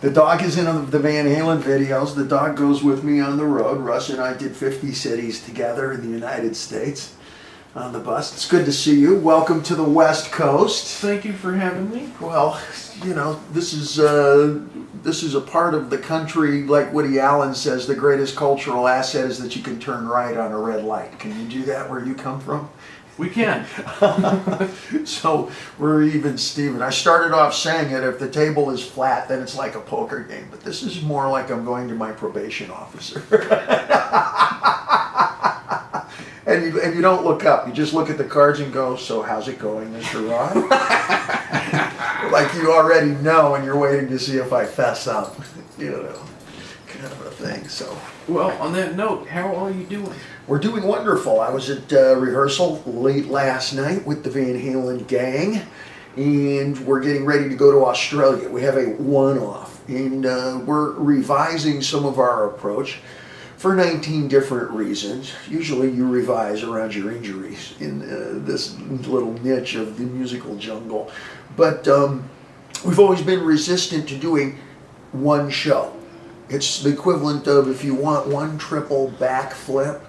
The dog is in the Van Halen videos. The dog goes with me on the road. Russ and I did 50 cities together in the United States on the bus. It's good to see you. Welcome to the West Coast. Thank you for having me. Well, you know, this is a part of the country, like Woody Allen says, the greatest cultural asset is that you can turn right on a red light. Can you do that where you come from? We can. So we're even, Steven. I started off saying it, if the table is flat, then it's like a poker game. But this is more like I'm going to my probation officer. and you don't look up. You just look at the cards and go, so how's it going, Mr. Roth? Like you already know, and you're waiting to see if I fess up. You know, kind of a thing. So. Well, on that note, how are you doing? We're doing wonderful. I was at rehearsal late last night with the Van Halen gang, and we're getting ready to go to Australia. We have a one-off, and we're revising some of our approach for 19 different reasons. Usually you revise around your injuries in this little niche of the musical jungle. But we've always been resistant to doing one show. It's the equivalent of, if you want one triple backflip,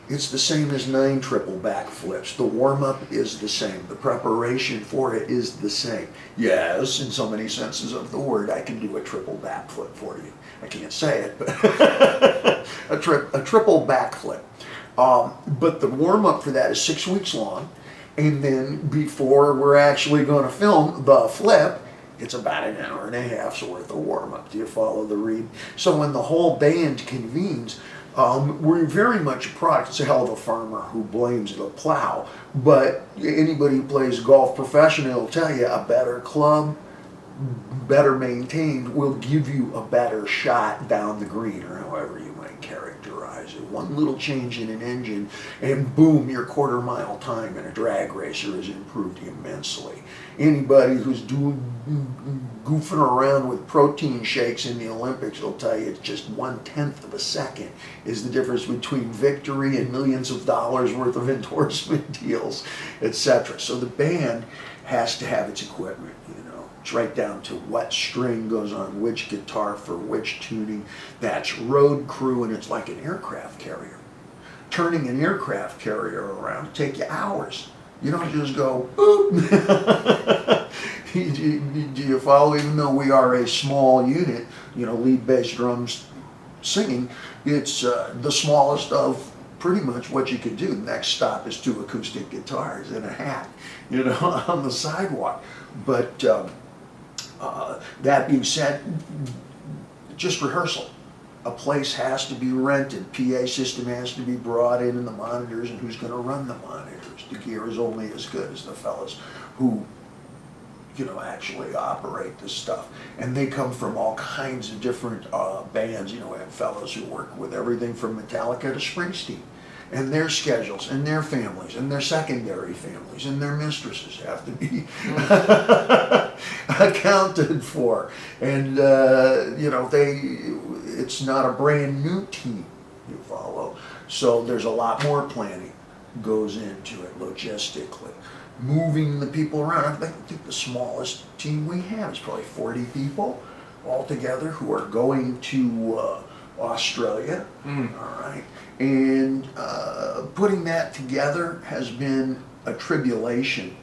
it's the same as 9 triple backflips. The warm-up is the same. The preparation for it is the same. Yes, in so many senses of the word, I can do a triple backflip for you. I can't say it, but a triple backflip. But the warm-up for that is 6 weeks long. And then before we're actually going to film the flip, it's about an hour and a half's worth of warm-up. Do you follow the read? So when the whole band convenes, we're very much a product. It's a hell of a farmer who blames the plow. But anybody who plays golf professionally will tell you a better club, better maintained, will give you a better shot down the green, or however you might characterize it. One little change in an engine, and boom, your quarter-mile time in a drag racer has improved immensely. Anybody who's goofing around with protein shakes in the Olympics will tell you it's just 1/10 of a second is the difference between victory and millions of dollars worth of endorsement deals, etc. So the band has to have its equipment, you know. It's right down to what string goes on which guitar for which tuning. That's road crew, and it's like an aircraft carrier. Turning an aircraft carrier around take you hours. You don't just go, boop. Do you follow? Even though we are a small unit, you know, lead, bass, drums, singing, it's the smallest of pretty much what you could do. The next stop is 2 acoustic guitars and a hat, you know, on the sidewalk. But that being said, just rehearsal. A place has to be rented, PA system has to be brought in, and the monitors, and who's going to run the monitors. The gear is only as good as the fellas who, you know, actually operate this stuff. And they come from all kinds of different bands. You know, we have fellows who work with everything from Metallica to Springsteen. And their schedules, and their families, and their secondary families, and their mistresses have to be accounted for. And, you know, it's not a brand new team, you follow. So there's a lot more planning goes into it logistically. Moving the people around. I think the smallest team we have is probably 40 people altogether who are going to Australia. All right. And putting that together has been a tribulation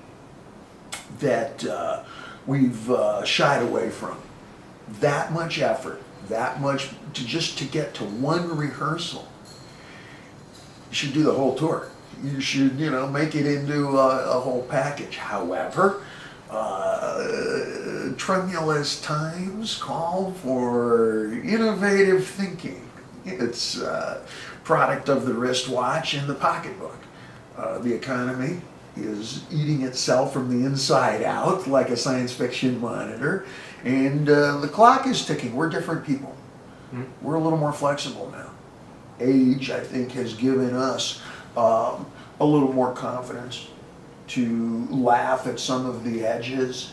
that we've shied away from. That much effort, that much to get to one rehearsal. You should do the whole tour. You should, you know, make it into a whole package. However, tremulous times call for innovative thinking. It's product of the wristwatch and the pocketbook. The economy is eating itself from the inside out like a science fiction monitor, and the clock is ticking. We're different people. We're a little more flexible now. Age, I think, has given us a little more confidence to laugh at some of the edges.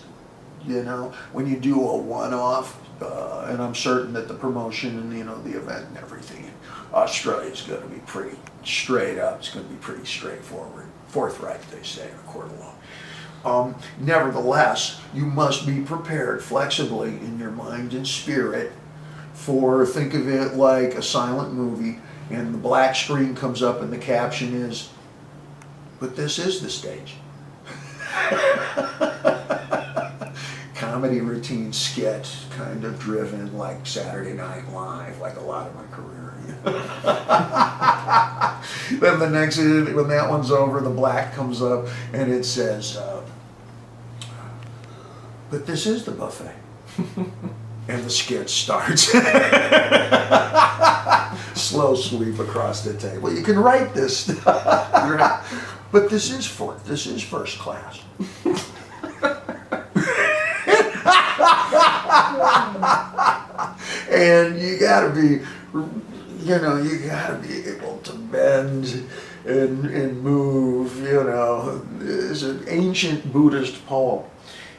You know, when you do a one-off, and I'm certain that the promotion and, you know, the event and everything in Australia is going to be pretty straight up. It's going to be pretty straightforward, forthright, they say, in a court of law. Nevertheless, you must be prepared flexibly in your mind and spirit for, think of it like a silent movie, and the black screen comes up and the caption is, "But this is the stage." Comedy routine sketch, kind of driven like Saturday Night Live, like a lot of my career. Then the next, when that one's over, the black comes up and it says, "But this is the buffet." And the sketch starts. Slow sweep across the table. You can write this. But this is first class. And you gotta be, able to bend and move, There's an ancient Buddhist poem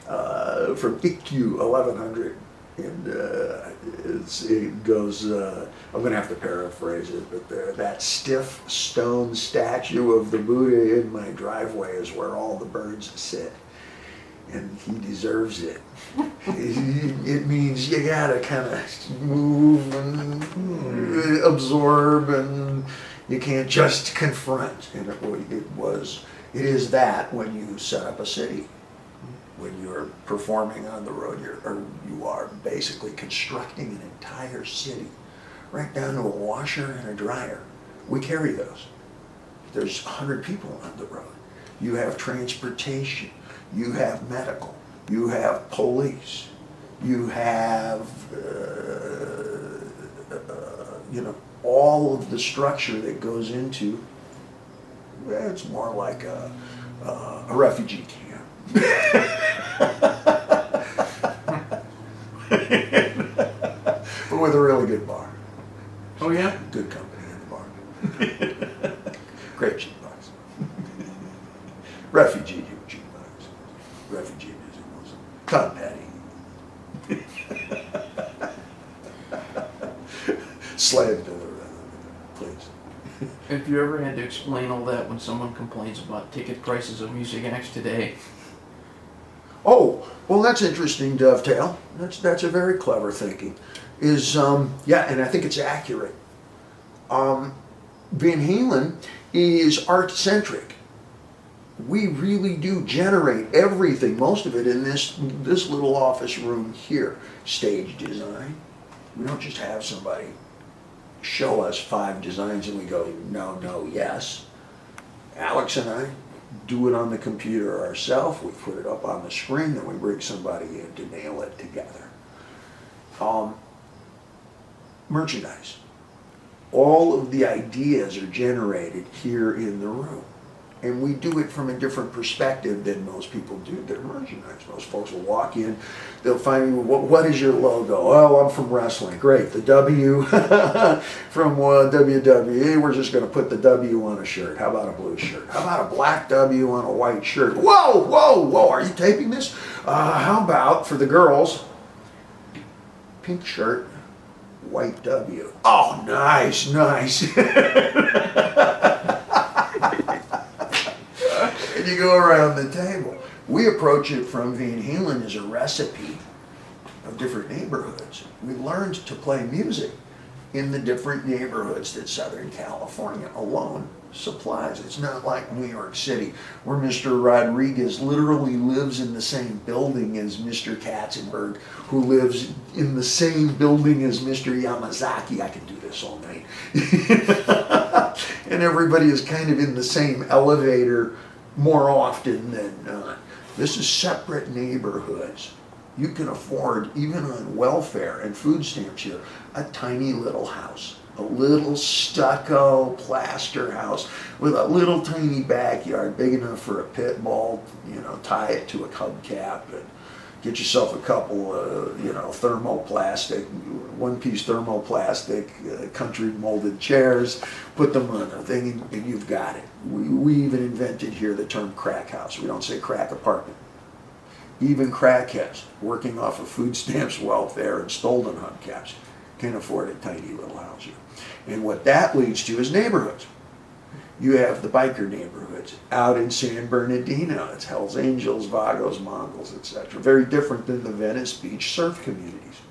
from Ikkyu, 1100. And it goes, I'm going to have to paraphrase it, but that stiff stone statue of the Buddha in my driveway is where all the birds sit. And he deserves it. It means you gotta kind of move and absorb, and you can't just confront. And it is that when you set up a city. When you're performing on the road, you are basically constructing an entire city, right down to a washer and a dryer. We carry those. There's 100 people on the road. You have transportation, you have medical, you have police, you have, all of the structure that goes into, it's more like a refugee camp. But with a really good bar. Oh yeah? Good company in the bar. Great jukebox. Refugee jukebox. Refugee music was Todd Petty. Slave to the please. Have you ever had to explain all that when someone complains about ticket prices of music acts today? Oh, well, that's interesting, Dovetail. That's a very clever thinking. And I think it's accurate. Van Halen is art-centric. We really do generate everything, most of it, in this little office room here. Stage design. We don't just have somebody show us 5 designs and we go, no, yes. Alex and I do it on the computer ourselves. We put it up on the screen, then we bring somebody in to nail it together. Merchandise. All of the ideas are generated here in the room. And we do it from a different perspective than most people do their merchandise. Most folks will walk in, they'll find me, what is your logo? Oh, I'm from wrestling. Great. The W from WWE, we're just going to put the W on a shirt. How about a blue shirt? How about a black W on a white shirt? Whoa, are you taping this? How about, for the girls, pink shirt, white W. Oh, nice. And you go around the table. We approach it from Van Halen as a recipe of different neighborhoods. We learned to play music in the different neighborhoods that Southern California alone supplies. It's not like New York City, where Mr. Rodriguez literally lives in the same building as Mr. Katzenberg, who lives in the same building as Mr. Yamazaki. I can do this all night. And everybody is kind of in the same elevator more often than not. This is separate neighborhoods. You can afford, even on welfare and food stamps here, a tiny little house. A little stucco plaster house with a little tiny backyard big enough for a pit bull, tie it to a hubcap and get yourself a couple thermoplastic, one-piece thermoplastic country molded chairs, put them on a thing and you've got it. We even invented here the term crack house. We don't say crack apartment. Even crackheads working off of food stamps, welfare, and stolen hubcaps can afford a tiny little house here. And what that leads to is neighborhoods. You have the biker neighborhoods. Out in San Bernardino, it's Hells Angels, Vagos, Mongols, etc. Very different than the Venice Beach surf communities.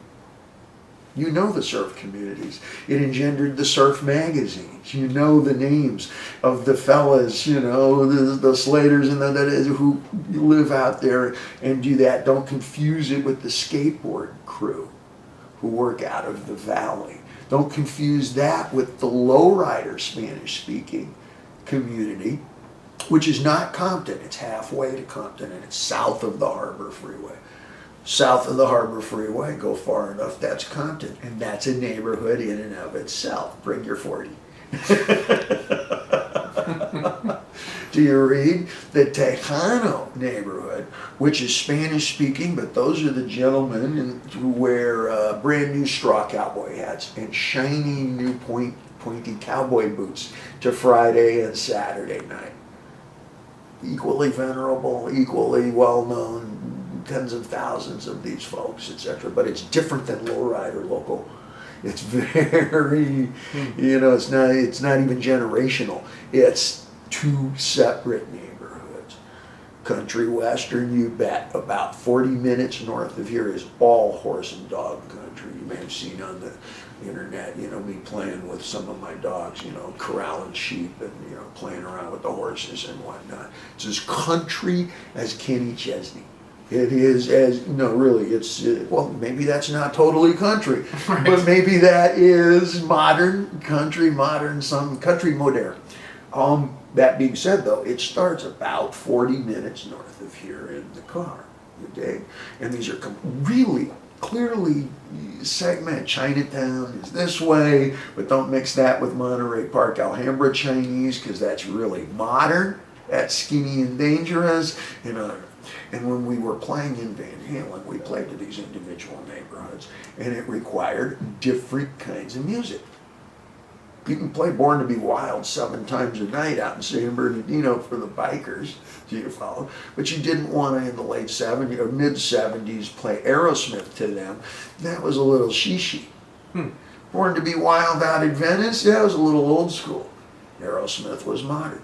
You know the surf communities. It engendered the surf magazines. You know the names of the fellas, the Slaters and who live out there and do that. Don't confuse it with the skateboard crew who work out of the valley. Don't confuse that with the lowrider Spanish-speaking community, which is not Compton. It's halfway to Compton, and it's south of the Harbor Freeway. South of the Harbor Freeway, go far enough, that's Compton. And that's a neighborhood in and of itself. Bring your 40. Do you read? The Tejano neighborhood, which is Spanish speaking, but those are the gentlemen who wear brand new straw cowboy hats and shiny new pointy cowboy boots to Friday and Saturday night. Equally venerable, equally well known, tens of thousands of these folks, etc. But it's different than lowrider local. It's very, it's not even generational. It's two separate neighborhoods. Country western, you bet. About 40 minutes north of here is all horse and dog country. You may have seen on the internet, me playing with some of my dogs, corralling sheep and, playing around with the horses and whatnot. It's as country as Kenny Chesney. It is maybe that's not totally country, right. But maybe that is modern country, some country modern. That being said, though, it starts about 40 minutes north of here in the car, you dig? And these are really clearly segmented. Chinatown is this way, but don't mix that with Monterey Park Alhambra Chinese, because that's really modern. That's skinny and dangerous. And when we were playing in Van Halen, we played to these individual neighborhoods, and it required different kinds of music. You can play Born to Be Wild 7 times a night out in San Bernardino for the bikers, do you follow? But you didn't want to, in the late 70s or mid-70s, play Aerosmith to them. That was a little shishi. Born to Be Wild out in Venice, that was a little old school. Aerosmith was modern.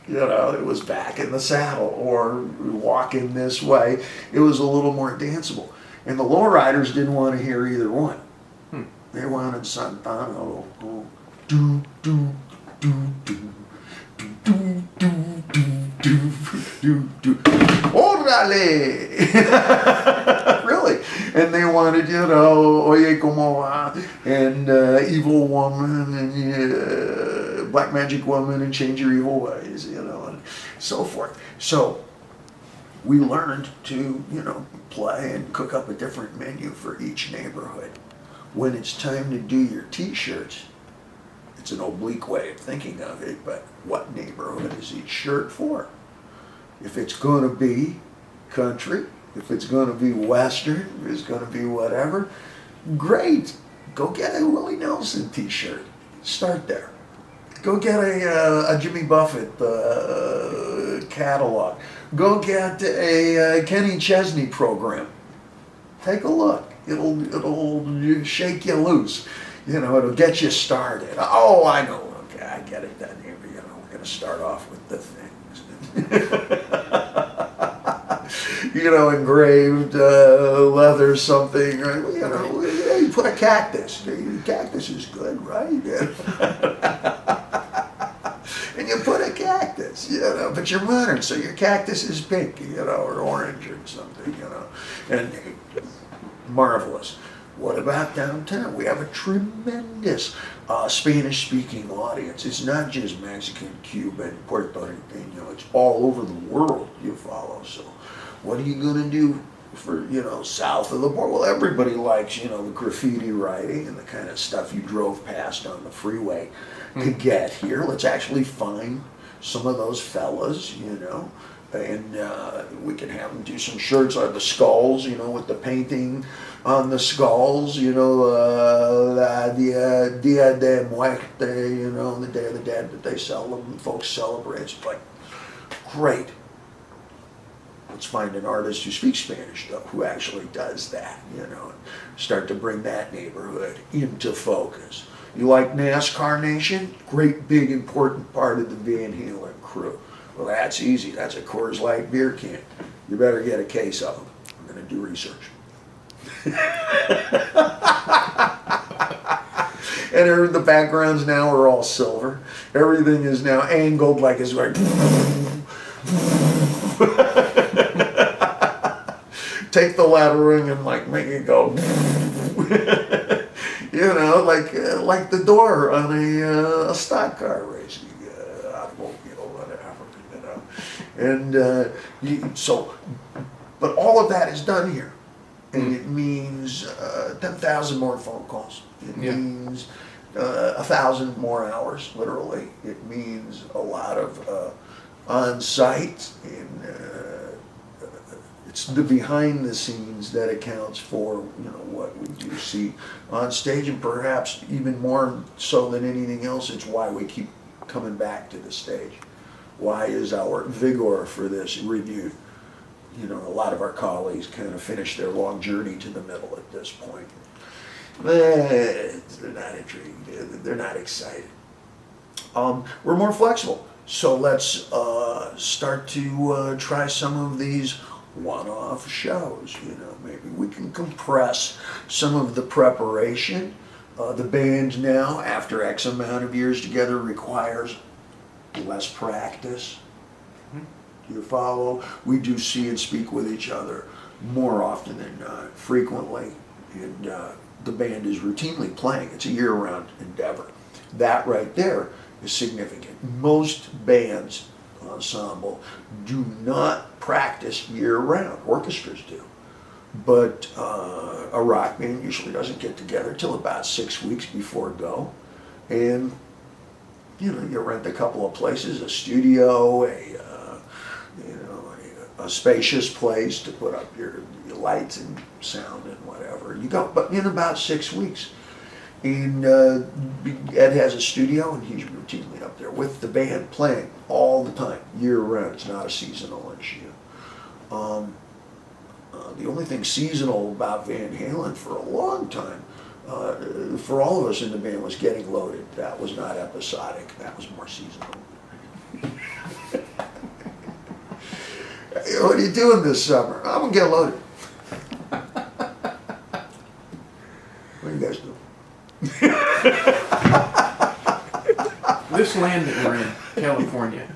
It was Back in the Saddle or Walking This Way. It was a little more danceable. And the lowriders didn't want to hear either one. They wanted Santana. Do, do, do, do, do, do, do, do, do, do. Orale! Really. And they wanted, Oye Como Va, and Evil Woman, and Black Magic Woman, and Change Your Evil Ways, and so forth. So we learned to, play and cook up a different menu for each neighborhood. When it's time to do your t-shirts, it's an oblique way of thinking of it, but what neighborhood is each shirt for? If it's going to be country, if it's going to be western, if it's going to be whatever, great. Go get a Willie Nelson t-shirt. Start there. Go get a Jimmy Buffett catalog. Go get a Kenny Chesney program. Take a look. It'll shake you loose. It'll get you started. Oh, I know. Okay, I get it then. We're going to start off with the things. Engraved leather something. You put a cactus. Cactus is good, right? And you put a cactus, but you're modern, so your cactus is pink, or orange or something, and marvelous. What about downtown? We have a tremendous Spanish-speaking audience. It's not just Mexican, Cuban, Puerto Rican, it's all over the world, you follow. So what are you going to do for, south of the border? Well, everybody likes, the graffiti writing and the kind of stuff you drove past on the freeway to get here. Let's actually find some of those fellas, and we can have them do some shirts on the skulls, with the painting on the skulls, the Dia de Muerte, the Day of the Dead that they folks celebrate. It's like, great. Let's find an artist who speaks Spanish, though, who actually does that, and start to bring that neighborhood into focus. You like NASCAR Nation? Great, big, important part of the Van Halen crew. Well, that's easy. That's a Coors Light beer can. You better get a case of them. I'm going to do research. And the backgrounds now are all silver. Everything is now angled like it's like... Take the lettering and like make it go... You know, like the door on a stock car racing automobile, whatever, you know. And but all of that is done here. And it means 10,000 more phone calls. It means 1,000 more hours, literally. It means a lot of on-site, and it's the behind the scenes that accounts for what we do see on stage, and perhaps even more so than anything else, it's why we keep coming back to the stage. Why is our vigor for this renewed? A lot of our colleagues kind of finish their long journey to the middle at this point. They're not intrigued. They're not excited. We're more flexible. So let's start to try some of these one-off shows. Maybe we can compress some of the preparation. The band now, after X amount of years together, requires less practice. You follow? We do see and speak with each other more often than not, frequently, and the band is routinely playing. It's a year-round endeavor. That right there is significant. Most bands, ensemble, do not practice year-round. Orchestras do. But a rock band usually doesn't get together till about 6 weeks before go. And, you rent a couple of places, a studio, a spacious place to put up your lights and sound and whatever. You go, but in about 6 weeks. And Ed has a studio, and he's routinely up there with the band playing all the time, year round. It's not a seasonal issue. The only thing seasonal about Van Halen for a long time, for all of us in the band, was getting loaded. That was not episodic. That was more seasonal. What are you doing this summer? I'm going to get loaded. What are you guys doing? This land that we're in, California,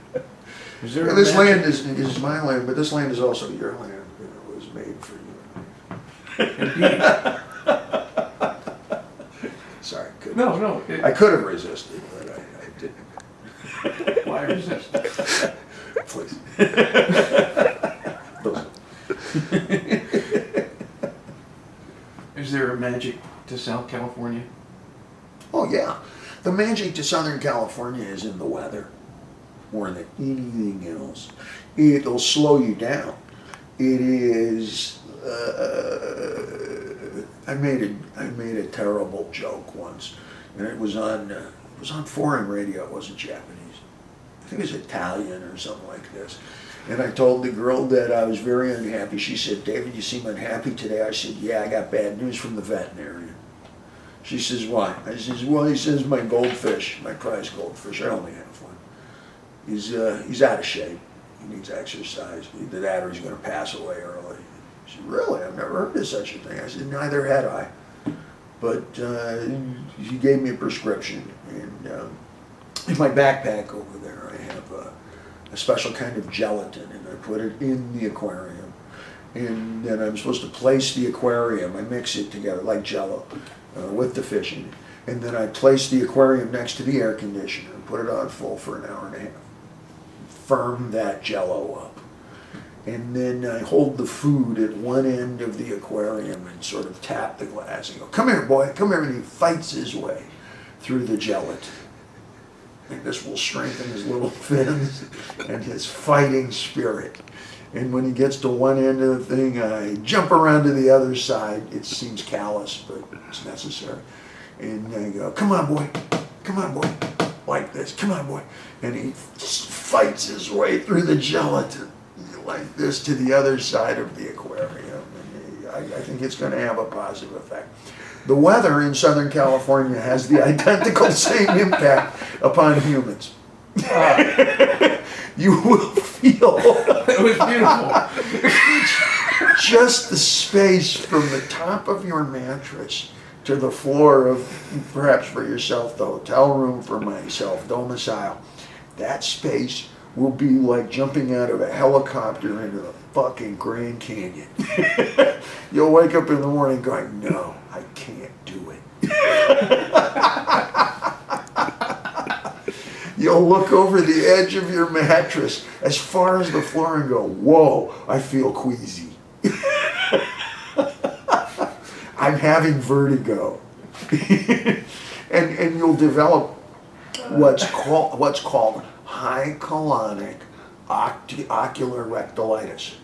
is there This land is my land, but this land is also your land. It was made for you. Indeed. Sorry, No. I could have resisted, but I didn't. Why resist? Please. Is there a magic to South California? Oh yeah, the magic to Southern California is in the weather more than anything else. It'll slow you down. It is. I made a terrible joke once, and it was on foreign radio. It wasn't Japanese. I think it was Italian or something like this. And I told the girl that I was very unhappy. She said, "David, you seem unhappy today." I said, "Yeah, I got bad news from the veterinarian." She says, "Why?" I says, "Well, he says my goldfish, my prize goldfish, I only have one. He's out of shape. He needs exercise. Either that or he's going to pass away early." She said, "Really? I've never heard of such a thing." I said, "Neither had I." But he gave me a prescription, and in my backpack over there, I have a special kind of gelatin, and I put it in the aquarium. And then I'm supposed to place the aquarium. I mix it together like Jell-O with the fish in it. And then I place the aquarium next to the air conditioner and put it on full for an hour and a half. Firm that Jell-O up. And then I hold the food at one end of the aquarium and sort of tap the glass and go, "Come here, boy, come here." And he fights his way through the gelatin. And this will strengthen his little fins and his fighting spirit. And when he gets to one end of the thing, I jump around to the other side. It seems callous, but it's necessary. And I go, "Come on, boy. Come on, boy." Like this. "Come on, boy." And he fights his way through the gelatin like this to the other side of the aquarium. And I think it's going to have a positive effect. The weather in Southern California has the identical same impact upon humans. You will feel It was beautiful. just the space from the top of your mattress to the floor of, perhaps for yourself, the hotel room, for myself, domicile. That space will be like jumping out of a helicopter into the fucking Grand Canyon. You'll wake up in the morning going, no, I can't do it. You'll look over the edge of your mattress as far as the floor and go, whoa, I feel queasy. I'm having vertigo. and you'll develop what's called high colonic ocular rectilitis.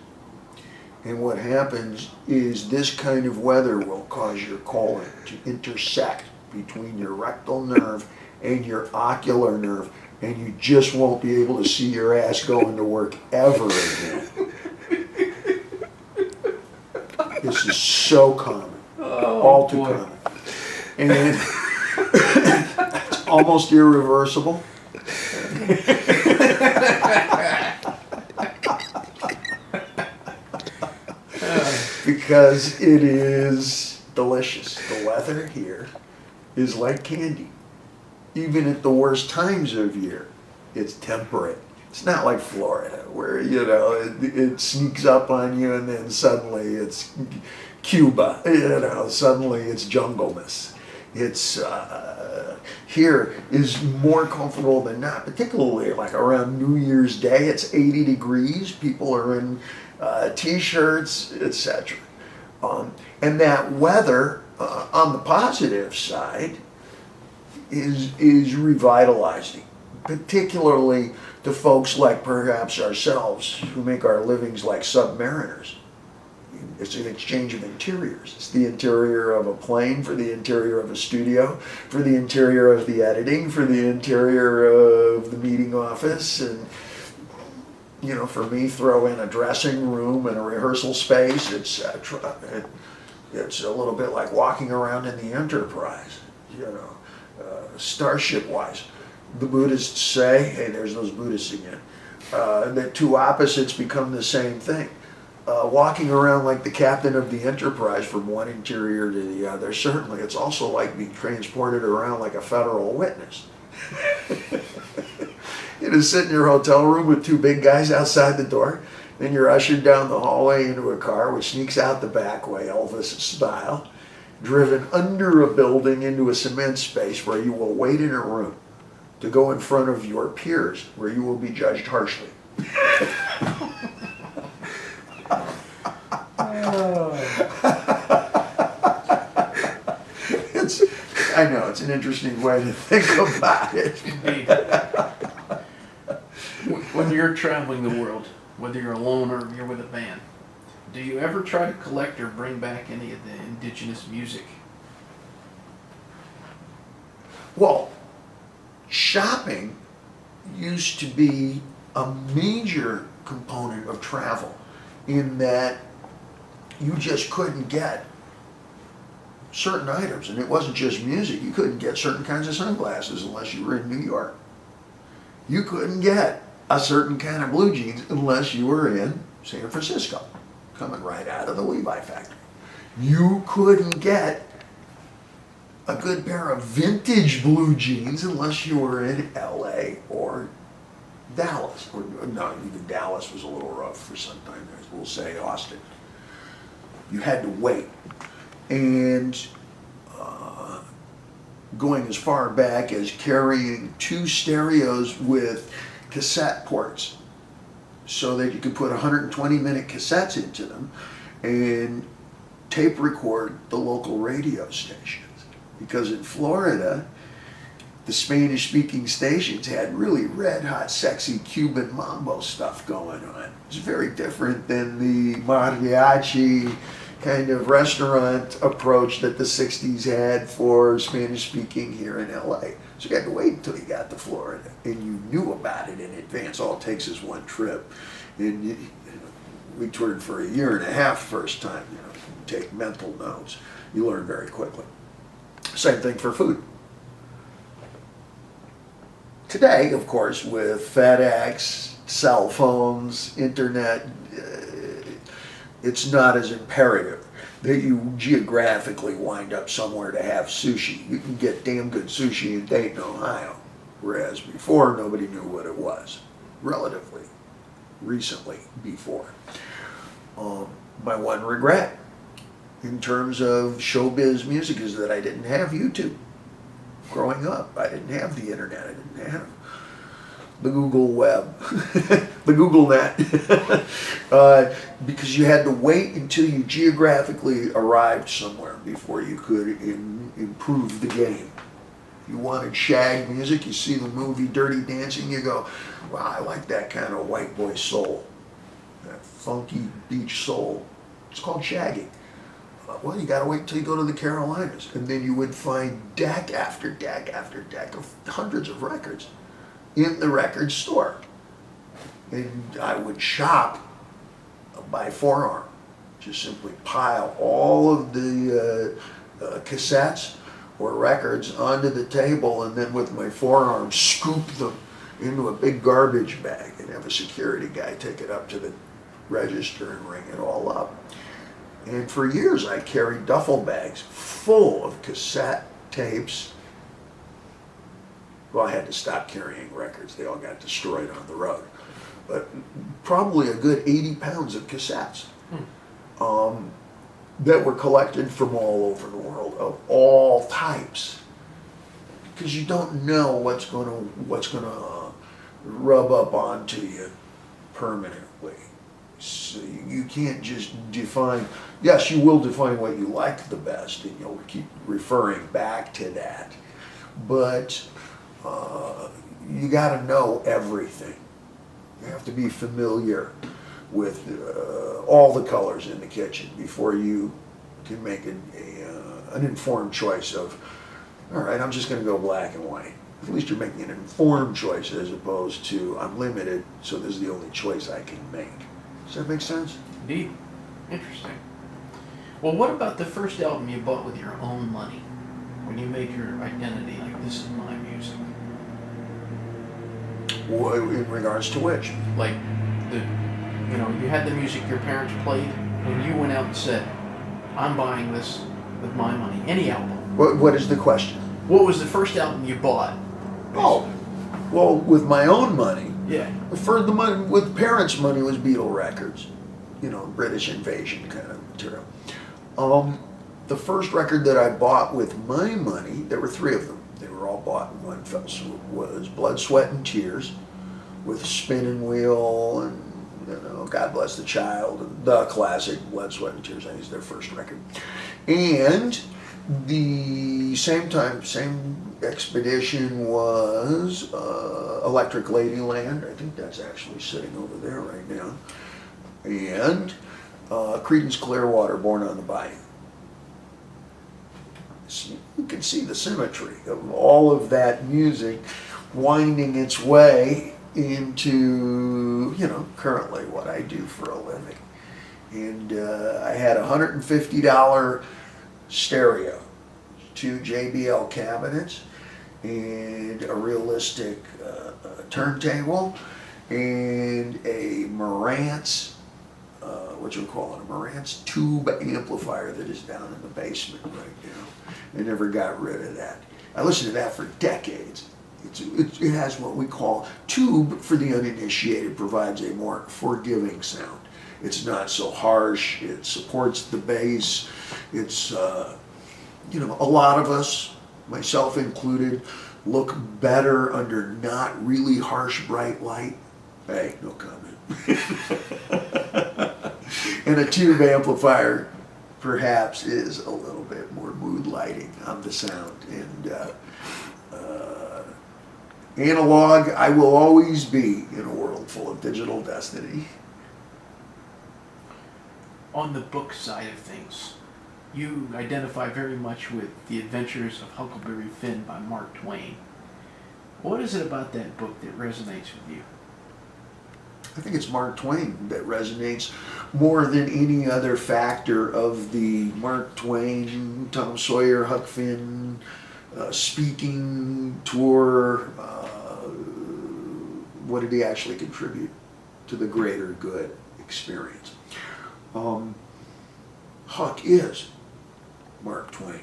And what happens is this kind of weather will cause your colon to intersect between your rectal nerve and your ocular nerve, and you just won't be able to see your ass going to work ever again. This is so common, all too common. And it's almost irreversible. Because it is delicious. The weather here is like candy. Even at the worst times of year, it's temperate. It's not like Florida, where, you know, it sneaks up on you and then suddenly it's Cuba, you know, suddenly it's jungleness. It's, here is more comfortable than not, particularly like around New Year's Day, it's 80 degrees, people are in t-shirts, etc. And that weather, on the positive side, is revitalizing, particularly to folks like perhaps ourselves who make our livings like submariners. It's an exchange of interiors. It's the interior of a plane for the interior of a studio, for the interior of the editing, for the interior of the meeting office, and, you know, for me, throw in a dressing room and a rehearsal space, etc. It's a little bit like walking around in the Enterprise, you know, starship-wise. The Buddhists say, hey, there's those Buddhists again, that two opposites become the same thing. Walking around like the captain of the Enterprise from one interior to the other, certainly it's also like being transported around like a federal witness. You just sit in your hotel room with two big guys outside the door, then you're ushered down the hallway into a car which sneaks out the back way, Elvis style, driven under a building into a cement space where you will wait in a room to go in front of your peers where you will be judged harshly. I know, it's an interesting way to think about it. Indeed. When you're traveling the world, whether you're alone or you're with a band, do you ever try to collect or bring back any of the indigenous music? Well, shopping used to be a major component of travel, in that you just couldn't get certain items, and it wasn't just music. You couldn't get certain kinds of sunglasses unless you were in New York. You couldn't get a certain kind of blue jeans unless you were in San Francisco, coming right out of the Levi factory. You couldn't get a good pair of vintage blue jeans unless you were in LA or Dallas. Or, no, even Dallas was a little rough for some time. We'll say Austin. You had to wait. And going as far back as carrying two stereos with cassette ports so that you could put 120-minute cassettes into them and tape record the local radio stations. Because in Florida, the Spanish-speaking stations had really red-hot, sexy Cuban mambo stuff going on. It's very different than the mariachi kind of restaurant approach that the 60s had for Spanish-speaking here in LA. So you had to wait until you got to Florida, and you knew about it in advance. All it takes is one trip. And we toured for a year and a half first time. You know, take mental notes. You learn very quickly. Same thing for food. Today, of course, with FedEx, cell phones, internet, it's not as imperative that you geographically wind up somewhere to have sushi. You can get damn good sushi in Dayton, Ohio, whereas before nobody knew what it was, relatively recently before. My one regret in terms of showbiz music is that I didn't have YouTube. Growing up, I didn't have the internet, I didn't have the Google web, the Google net, because you had to wait until you geographically arrived somewhere before you could improve the game. You wanted shag music, you see the movie Dirty Dancing, you go, wow, I like that kind of white boy soul, that funky beach soul. It's called shagging. Well, you got to wait until you go to the Carolinas, and then you would find deck after deck after deck of hundreds of records in the record store. And I would shop by forearm, just simply pile all of the cassettes or records onto the table, and then with my forearm scoop them into a big garbage bag and have a security guy take it up to the register and ring it all up. And for years I carried duffel bags full of cassette tapes. Well, I had to stop carrying records. They all got destroyed on the road. But probably a good 80 pounds of cassettes that were collected from all over the world, of all types. Because you don't know what's gonna rub up onto you permanently. So you can't just define, yes, you will define what you like the best, and you'll keep referring back to that, but you got to know everything. You have to be familiar with all the colors in the kitchen before you can make an informed choice of, all right, I'm just going to go black and white. At least you're making an informed choice as opposed to, I'm limited, so this is the only choice I can make. Does that make sense? Indeed. Interesting. Well, what about the first album you bought with your own money? When you made your identity, like, this is my music. Well, in regards to which? Like, you had the music your parents played, and you went out and said, I'm buying this with my money. Any album. What is the question? What was the first album you bought? Oh, well, with my own money. Yeah. For the money, with parents' money was Beatle records, British Invasion kind of material. The first record that I bought with my money, there were three of them. They were all bought in one fell swoop. Was Blood, Sweat, and Tears, with Spinning Wheel and God Bless the Child, and the classic Blood, Sweat, and Tears. I think it's their first record. And the same expedition was Electric Ladyland. I think that's actually sitting over there right now. And Creedence Clearwater, Born on the Bayou. So you can see the symmetry of all of that music winding its way into, currently what I do for a living. And I had a $150 stereo, 2 JBL cabinets, and a realistic turntable, and a Marantz, a Marantz tube amplifier that is down in the basement right now. I never got rid of that. I listened to that for decades. It has what we call, tube for the uninitiated provides a more forgiving sound. It's not so harsh, it supports the bass. It's, a lot of us, myself included, look better under not really harsh bright light. Hey, no comment. And a tube amplifier perhaps is a little bit more mood lighting on the sound. And analog, I will always be in a world full of digital destiny. On the book side of things, you identify very much with The Adventures of Huckleberry Finn by Mark Twain. What is it about that book that resonates with you? I think it's Mark Twain that resonates more than any other factor of the Mark Twain, Tom Sawyer, Huck Finn speaking tour. What did he actually contribute to the greater good experience? Huck is Mark Twain.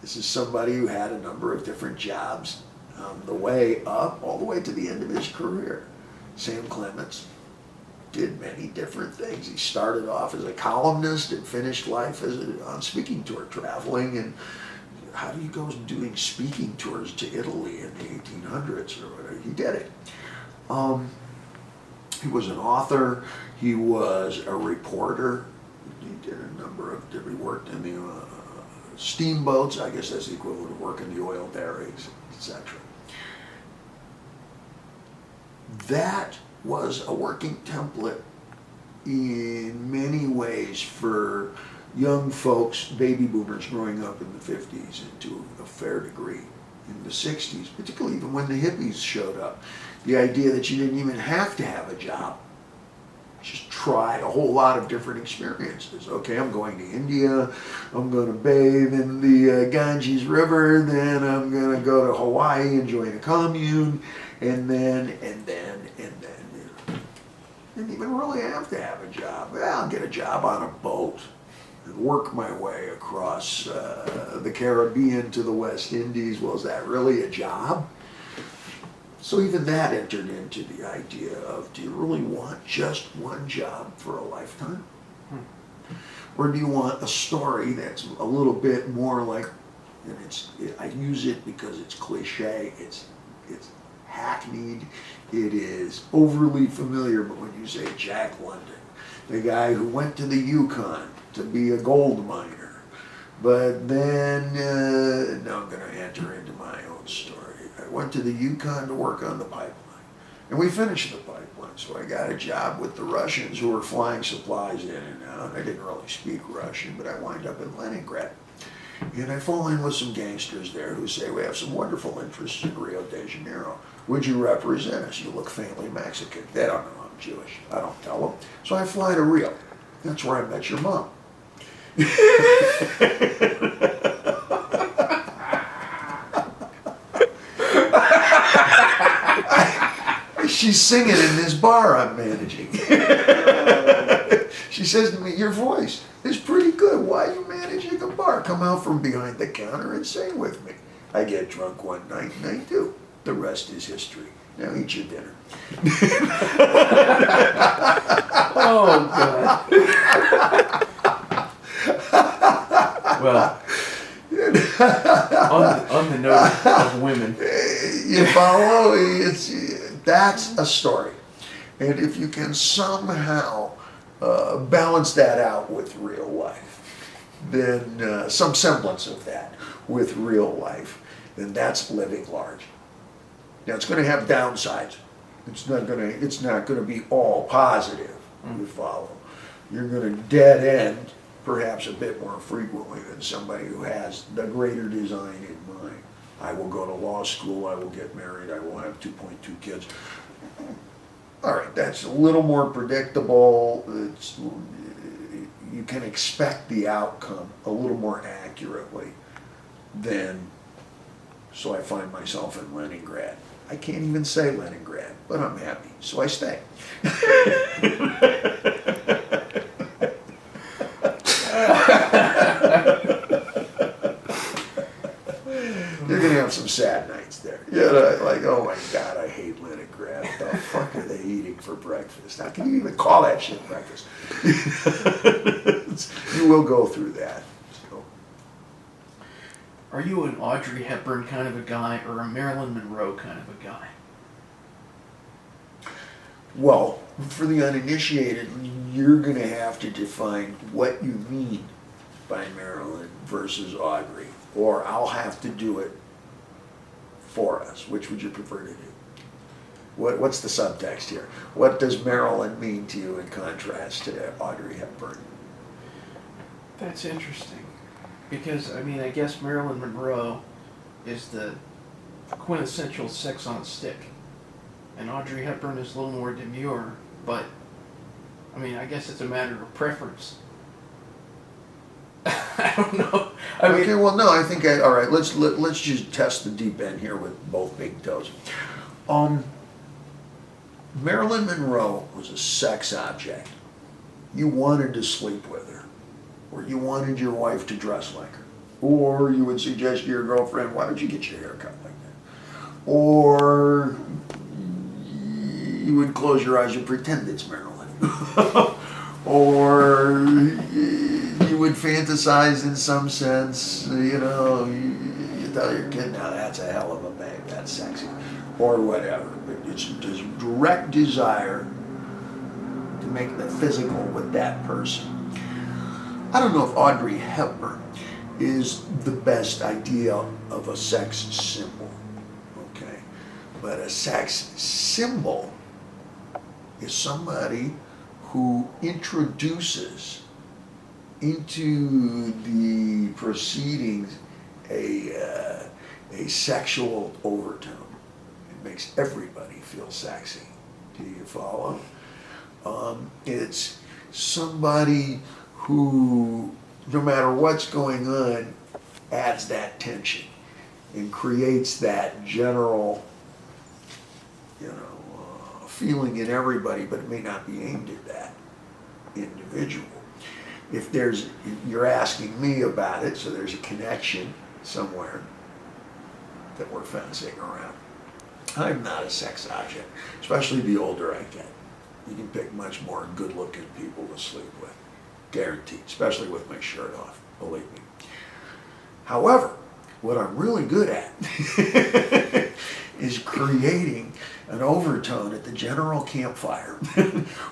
This is somebody who had a number of different jobs the way up, all the way to the end of his career. Sam Clements did many different things. He started off as a columnist and finished life as on speaking tour, traveling. And how do you go doing speaking tours to Italy in the 1800s or whatever? He did it. He was an author. He was a reporter. He did a number of, he worked in the steamboats. I guess that's the equivalent of working the oil derricks, etc. That was a working template in many ways for young folks, baby boomers growing up in the 50s and to a fair degree in the 60s, particularly even when the hippies showed up. The idea that you didn't even have to have a job. Just try a whole lot of different experiences. Okay, I'm going to India, I'm going to bathe in the Ganges River, then I'm going to go to Hawaii and join a commune, and then. Didn't even really have to have a job. Well, I'll get a job on a boat and work my way across the Caribbean to the West Indies. Well, is that really a job? So even that entered into the idea of, do you really want just one job for a lifetime? Or do you want a story that's a little bit more like, and I use it because it's cliche, it's hackneyed, it is overly familiar, but when you say Jack London, the guy who went to the Yukon to be a gold miner, but then, now I'm going to enter into my own story. I went to the Yukon to work on the pipeline, and we finished the pipeline, so I got a job with the Russians who were flying supplies in and out. I didn't really speak Russian, but I wind up in Leningrad. And I fall in with some gangsters there who say, we have some wonderful interests in Rio de Janeiro. Would you represent us? You look faintly Mexican. They don't know I'm Jewish. I don't tell them. So I fly to Rio. That's where I met your mom. She's singing in this bar I'm managing. She says to me, your voice is pretty good. Why are you managing a bar? Come out from behind the counter and sing with me. I get drunk one night and I do. The rest is history. Now eat your dinner. Oh, God. Well, on the note of women. You follow? That's a story. And if you can somehow balance that out with real life, then some semblance of that with real life, then that's living large. Now it's going to have downsides. It's not going to be all positive. You follow? You're going to dead end perhaps a bit more frequently than somebody who has the greater design in mind. I will go to law school. I will get married. I will have 2.2 kids. All right, that's a little more predictable. You can expect the outcome a little more accurately than, so I find myself in Leningrad. I can't even say Leningrad, but I'm happy, so I stay. You're going to have some sad nights there. Like, oh my God, I hate Leningrad. What the fuck are they eating for breakfast? How can you even call that shit breakfast? You will go through that. So. Are you an Audrey Hepburn kind of a guy or a Marilyn Monroe kind of a guy? Well, for the uninitiated, you're going to have to define what you mean by Marilyn versus Audrey, or I'll have to do it for us. Which would you prefer to do? What's the subtext here? What does Marilyn mean to you in contrast to Audrey Hepburn? That's interesting. Because, I mean, I guess Marilyn Monroe is the quintessential sex on a stick. And Audrey Hepburn is a little more demure, but I mean, I guess it's a matter of preference. I don't know. I mean, Okay, well, no, I think all right. Let's just test the deep end here with both big toes. Marilyn Monroe was a sex object. You wanted to sleep with her, or you wanted your wife to dress like her, or you would suggest to your girlfriend, "Why don't you get your hair cut like that?" Or you would close your eyes and pretend it's Marilyn, or you would fantasize in some sense. You know, you tell your kid, "Now that's a hell of a babe. That's sexy," or whatever. But it's this direct desire to make the physical with that person. I don't know if Audrey Hepburn is the best idea of a sex symbol, okay? But a sex symbol is somebody who introduces into the proceedings a sexual overtone. It makes everybody feel sexy. Do you follow? It's somebody who, no matter what's going on, adds that tension and creates that general, feeling in everybody, but it may not be aimed at that individual. If you're asking me about it, so there's a connection somewhere that we're fencing around. I'm not a sex object, especially the older I get. You can pick much more good-looking people to sleep with, guaranteed, especially with my shirt off, believe me. However, what I'm really good at is creating an overtone at the general campfire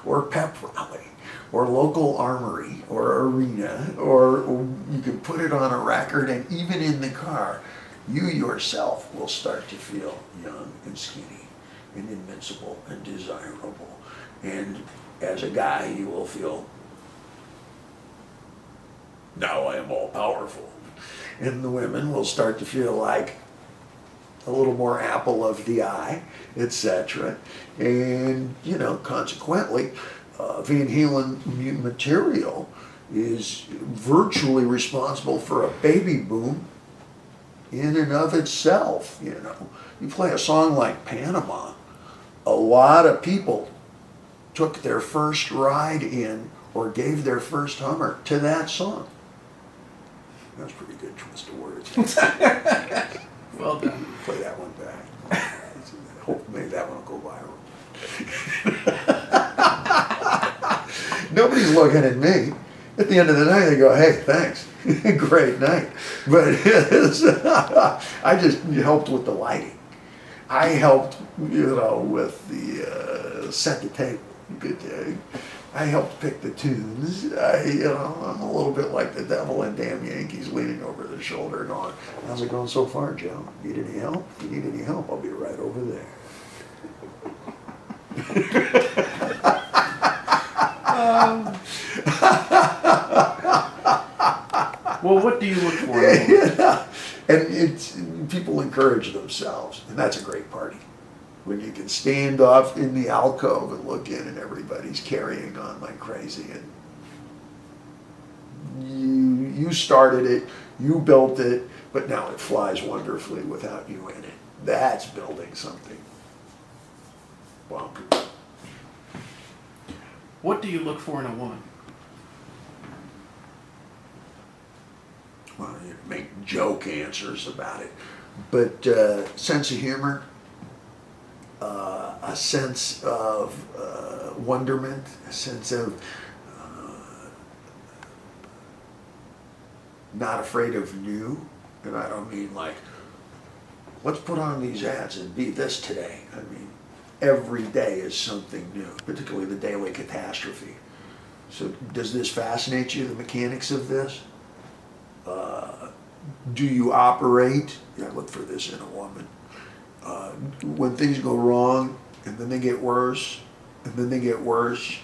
or pep rally or local armory or arena, or you can put it on a record, and even in the car, you yourself will start to feel young and skinny and invincible and desirable. And as a guy, you will feel, now I am all powerful. And the women will start to feel like a little more apple of the eye, etc. And, consequently, Van Halen material is virtually responsible for a baby boom in and of itself. You play a song like Panama, a lot of people took their first ride in or gave their first Hummer to that song. That was a pretty good twist of words. Well done. Play that one back. Hope maybe that one will go viral. Nobody's looking at me. At the end of the night, they go, "Hey, thanks. Great night." But I just helped with the lighting. I helped, with the set the table. Good day. I helped pick the tunes. I'm a little bit like the devil in Damn Yankees, leaning over the shoulder going, "How's it going so far, Joe? Need any help? If you need any help, I'll be right over there." Well, what do you look for? And people encourage themselves, and that's a great party. When you can stand off in the alcove and look in, and everybody's carrying on like crazy, and you started it, you built it, but now it flies wonderfully without you in it. That's building something bonkers. What do you look for in a woman? Well, you make joke answers about it, but sense of humor, a sense of wonderment, a sense of not afraid of new. And I don't mean like, let's put on these ads and be this today. I mean, every day is something new, particularly the daily catastrophe. So does this fascinate you, the mechanics of this? Do you operate? I look for this in a woman. When things go wrong and then they get worse and then they get worse,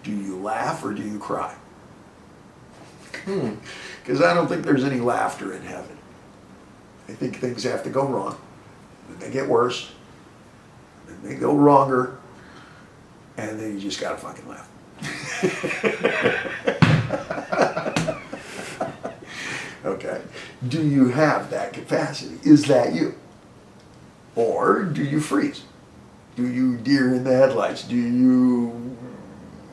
do you laugh or do you cry? Because I don't think there's any laughter in heaven. I think things have to go wrong, and they get worse, and they go wronger, And then you just gotta fucking laugh. Okay. Do you have that capacity? Is that you? Or do you freeze? Do you deer in the headlights? Do you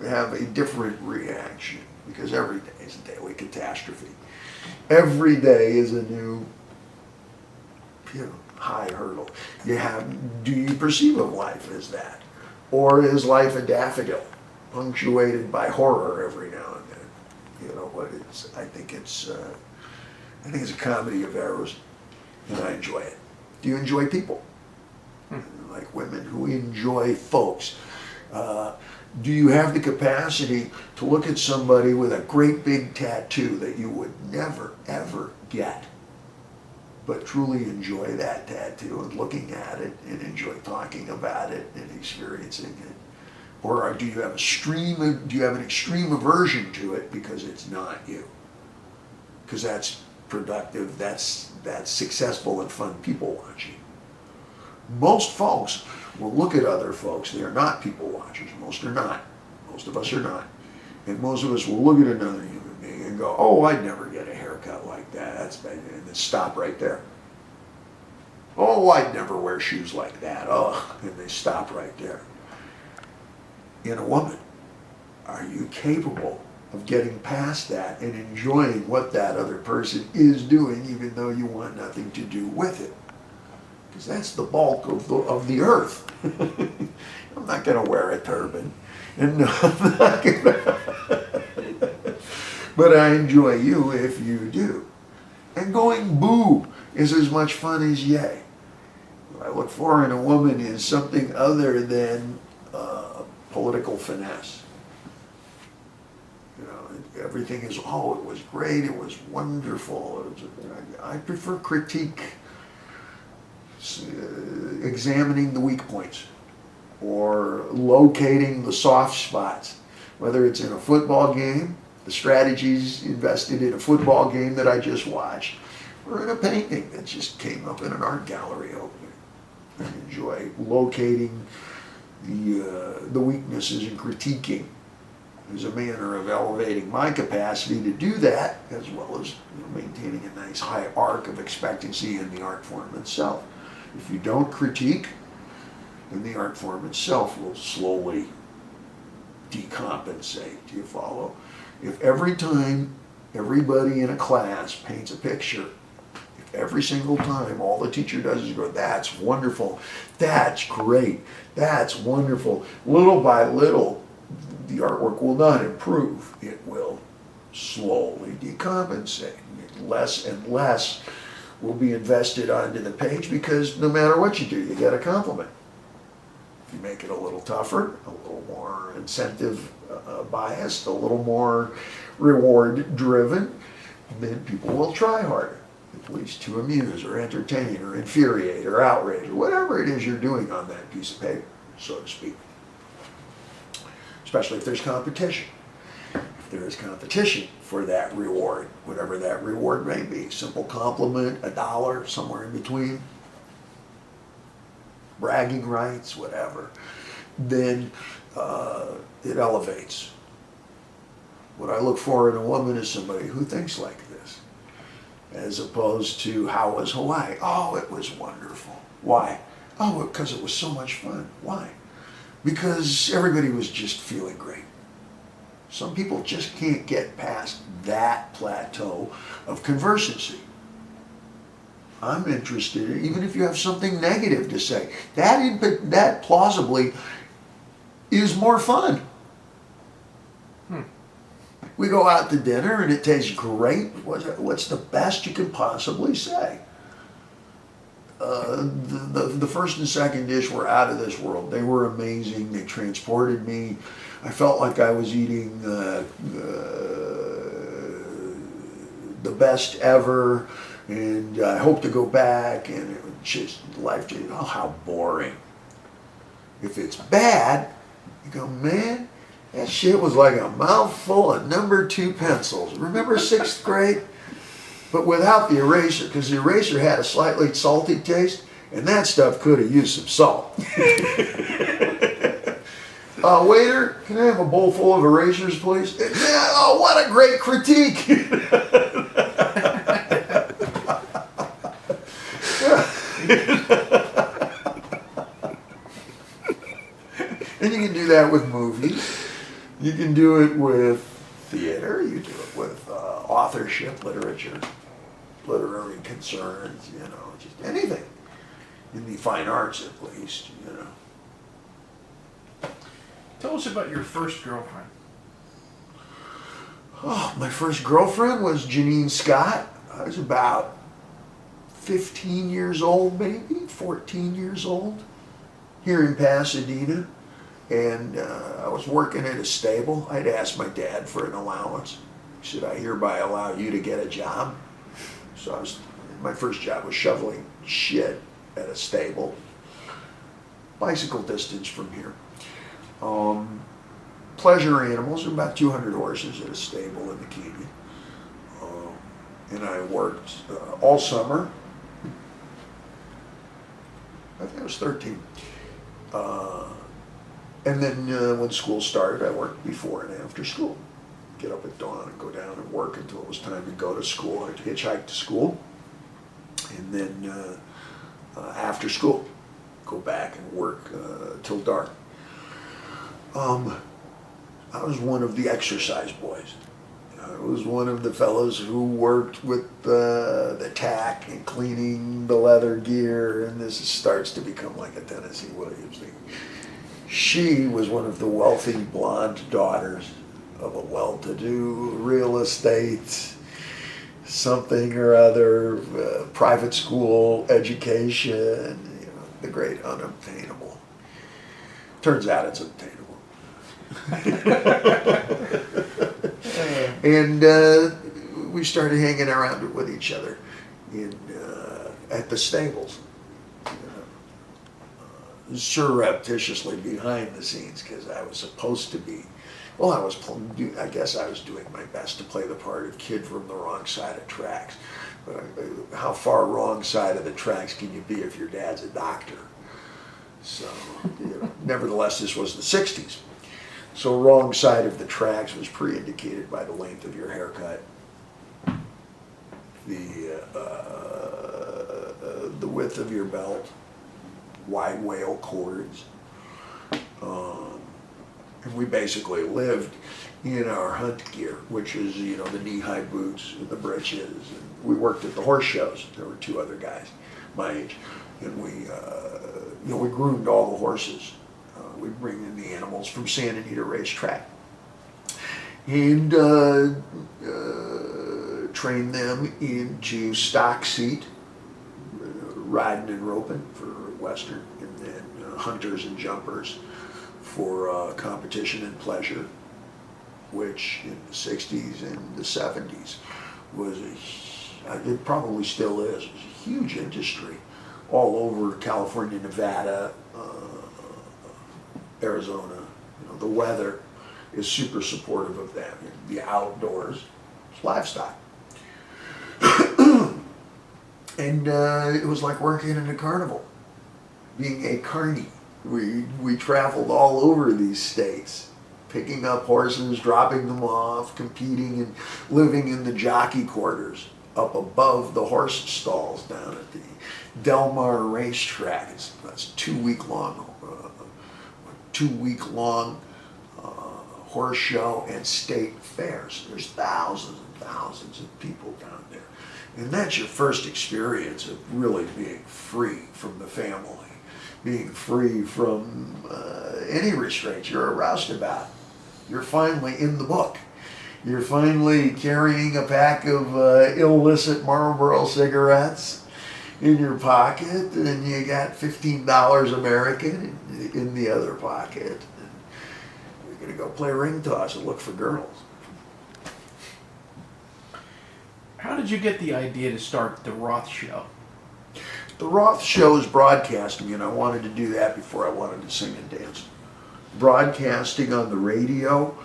have a different reaction? Because every day is a daily catastrophe. Every day is a new, high hurdle. Do you perceive of life as that? Or is life a daffodil, punctuated by horror every now and then? You know what? I think it's a comedy of errors, and I enjoy it. Do you enjoy people? Like women who enjoy folks. Do you have the capacity to look at somebody with a great big tattoo that you would never, ever get, but truly enjoy that tattoo and looking at it and enjoy talking about it and experiencing it? Or do you have an extreme aversion to it because it's not you? Because that's productive, that's successful and fun people watching. Most folks will look at other folks. They are not people watchers. Most are not. Most of us are not. And most of us will look at another human being and go, oh, I'd never get a haircut like that. That's bad. And then stop right there. Oh, I'd never wear shoes like that. Oh, and they stop right there. In a woman, are you capable of getting past that and enjoying what that other person is doing, even though you want nothing to do with it? Because that's the bulk of the earth. I'm not going to wear a turban. And no, I'm not gonna. But I enjoy you if you do. And going boo is as much fun as yay. What I look for in a woman is something other than political finesse. You know, everything is, oh, it was great, it was wonderful. I prefer critique. Examining the weak points or locating the soft spots, whether it's in a football game, the strategies invested in a football game that I just watched, or in a painting that just came up in an art gallery opening. I enjoy locating the weaknesses and critiquing as a manner of elevating my capacity to do that, as well as maintaining a nice high arc of expectancy in the art form itself. If you don't critique, then the art form itself will slowly decompensate. Do you follow? If every time everybody in a class paints a picture, if every single time all the teacher does is go, that's wonderful, that's great, that's wonderful, little by little, the artwork will not improve. It will slowly decompensate. Less and less will be invested onto the page, because no matter what you do, you get a compliment. If you make it a little tougher, a little more incentive biased, a little more reward driven, then people will try harder, at least to amuse or entertain or infuriate or outrage or whatever it is you're doing on that piece of paper, so to speak. Especially if there's competition. If there is competition for that reward, whatever that reward may be, simple compliment, $1, somewhere in between, bragging rights, whatever, then it elevates. What I look for in a woman is somebody who thinks like this, as opposed to, how was Hawaii? Oh, it was wonderful. Why? Oh, because it was so much fun. Why? Because everybody was just feeling great. Some people just can't get past that plateau of conversancy. I'm interested, even if you have something negative to say, that plausibly is more fun. We go out to dinner and it tastes great. What's the best you can possibly say? The first and second dish were out of this world. They were amazing. They transported me. I felt like I was eating the best ever, and I hope to go back. And it was just life. Oh, how boring. If it's bad, you go, man, that shit was like a mouthful of number 2 pencils. Remember 6th grade? But without the eraser, because the eraser had a slightly salty taste, and that stuff could have used some salt. Waiter, can I have a bowl full of erasers, please? Yeah, oh, what a great critique. And you can do that with movies. You can do it with theater. You do it with authorship, literature, literary concerns, you know, just anything. In the fine arts, at least, you know. Tell us about your first girlfriend. Oh, my first girlfriend was Janine Scott. I was about 15 years old, maybe 14 years old, here in Pasadena. And I was working at a stable. I'd asked my dad for an allowance. He said, I hereby allow you to get a job. So my first job was shoveling shit at a stable, bicycle distance from here. Pleasure animals, about 200 horses at a stable in the canyon. And I worked all summer. I think I was 13. And then when school started, I worked before and after school. Get up at dawn and go down and work until it was time to go to school. I'd hitchhike to school. And then after school, go back and work till dark. I was one of the exercise boys. I was one of the fellows who worked with the tack and cleaning the leather gear, and this starts to become like a Tennessee Williams thing. She was one of the wealthy blonde daughters of a well-to-do real estate, something or other, private school education, you know, the great unobtainable. Turns out it's obtainable. And we started hanging around with each other at the stables, surreptitiously behind the scenes, because I was supposed to be, well, I guess I was doing my best to play the part of kid from the wrong side of tracks. But how far wrong side of the tracks can you be if your dad's a doctor? So, you know, nevertheless, this was the 60s. So wrong side of the tracks was pre-indicated by the length of your haircut, the width of your belt, wide whale cords, and we basically lived in our hunt gear, which is, you know, the knee-high boots and the breeches. And we worked at the horse shows. There were two other guys my age, and we groomed all the horses. We'd bring in the animals from Santa Anita Racetrack and train them into stock seat, riding and roping for Western, and then hunters and jumpers for competition and pleasure, which in the 60s and the 70s was it probably still is, a huge industry all over California, Nevada, Arizona. You know, the weather is super supportive of that. The outdoors, it's livestock. And it was like working in a carnival, being a carny. We traveled all over these states, picking up horses, dropping them off, competing, and living in the jockey quarters up above the horse stalls down at the Del Mar Racetrack. That's 2 week long horse show and state fairs. There's thousands and thousands of people down there. And that's your first experience of really being free from the family, being free from any restraints you're aroused about. You're finally in the book. You're finally carrying a pack of illicit Marlboro cigarettes in your pocket, and you got $15 American in the other pocket. And you're going to go play ring toss and look for girls. How did you get the idea to start the Roth Show? The Roth Show is broadcasting, and I wanted to do that before I wanted to sing and dance. Broadcasting on the radio,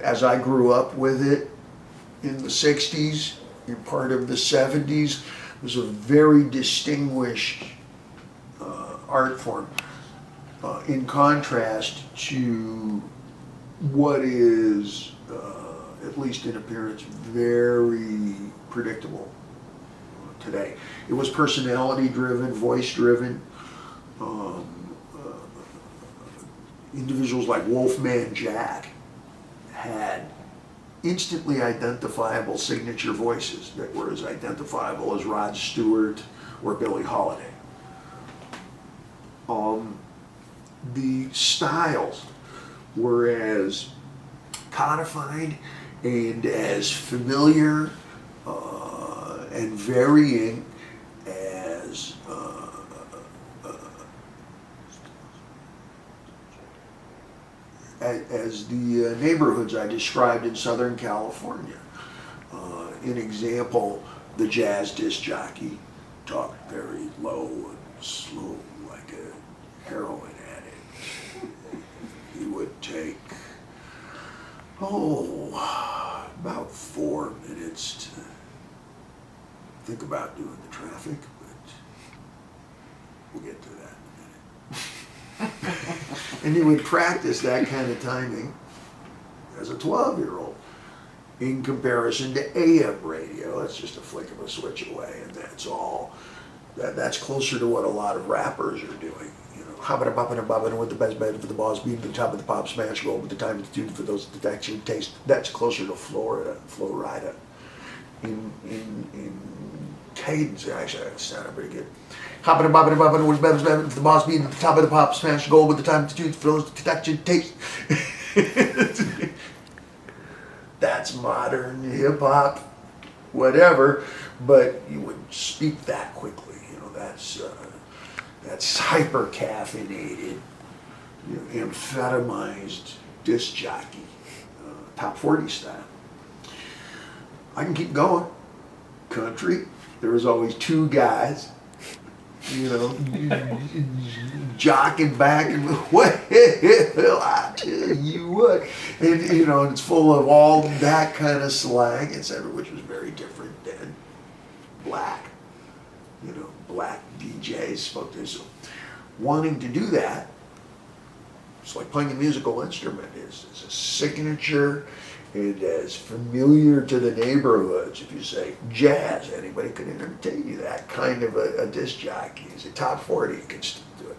as I grew up with it in the 60s, in part of the 70s, was a very distinguished art form. in contrast to what is, at least in appearance, very predictable today. It was personality driven, voice driven. Individuals like Wolfman Jack had instantly identifiable signature voices that were as identifiable as Rod Stewart or Billie Holiday. The styles were as codified and as familiar and varying as the neighborhoods I described in Southern California. An example, the jazz disc jockey talked very low and slow like a heroin addict. He would take, about 4 minutes to think about doing the traffic, but we'll get to that in a minute. And he would practice that kind of timing as a 12-year-old in comparison to AM radio. That's just a flick of a switch away, and that's all. That's closer to what a lot of rappers are doing. You know, hopping and bopping and bobbing with the best bed for the boss, beating the top of the pop smash roll with the time to tune for those detection taste. That's closer to Florida. In cadence, actually, that sounded pretty good. Hopping and bopping and bopping with the best bed for the boss, beating the top of the pop smash gold with the time to tune for those detection taste. That's modern hip hop, whatever, but you would speak that quickly. You know, that's hyper caffeinated, amphetamized disc jockey, top 40 style. I can keep going. Country, there was always 2 guys, jocking back and well, I tell you what, and and it's full of all that kind of slang, etc., which was very different than black. Black DJs spoke to. So wanting to do that, it's like playing a musical instrument. It's a signature. It is familiar to the neighborhoods. If you say jazz, anybody can entertain you. That kind of a disc jockey is a top 40, you can still do it.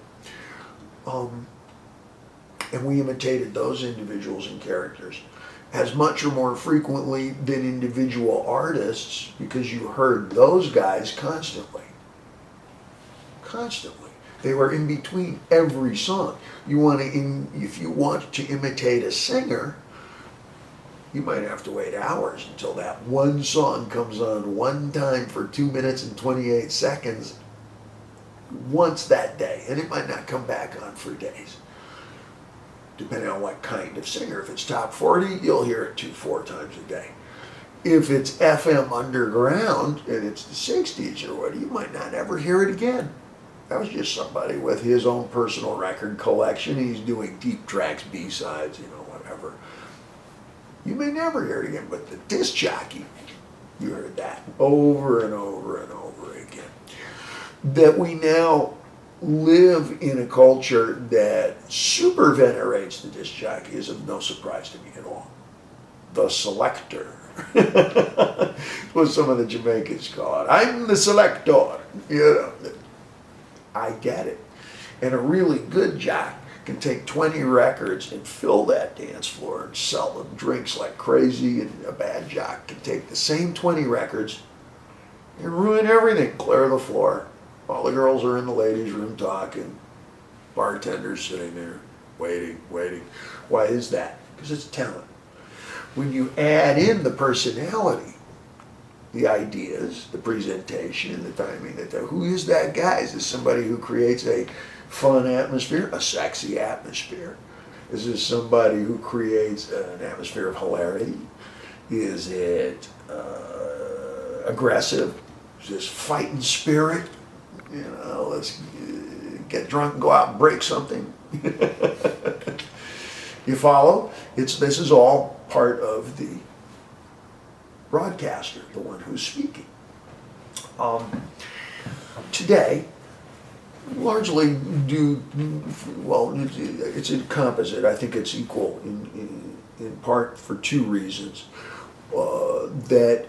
And we imitated those individuals and characters as much or more frequently than individual artists, because you heard those guys constantly. Constantly. They were in between every song. If you want to imitate a singer, you might have to wait hours until that one song comes on one time for 2 minutes and 28 seconds once that day. And it might not come back on for days, depending on what kind of singer. If it's top 40, you'll hear it 2-4 times a day. If it's FM underground and it's the 60s or what, you might not ever hear it again. That was just somebody with his own personal record collection. He's doing deep tracks, B-sides, whatever. You may never hear it again, but the disc jockey, you heard that over and over and over again. That we now live in a culture that super venerates the disc jockey is of no surprise to me at all. The selector. What some of the Jamaicans call it. I'm the selector. I get it. And a really good jock can take 20 records and fill that dance floor and sell them drinks like crazy, and a bad jock can take the same 20 records and ruin everything, clear the floor. All the girls are in the ladies' room talking, bartenders sitting there waiting. Why is that? Because it's talent. When you add in the personality, the ideas, the presentation, the timing, who is that guy? Is this somebody who creates a fun atmosphere, a sexy atmosphere? Is this somebody who creates an atmosphere of hilarity? Is it aggressive? Is this fighting spirit? Let's get drunk and go out and break something. You follow? This is all part of the broadcaster, the one who's speaking. Today, largely due, well, it's a composite. I think it's equal in part for two reasons. That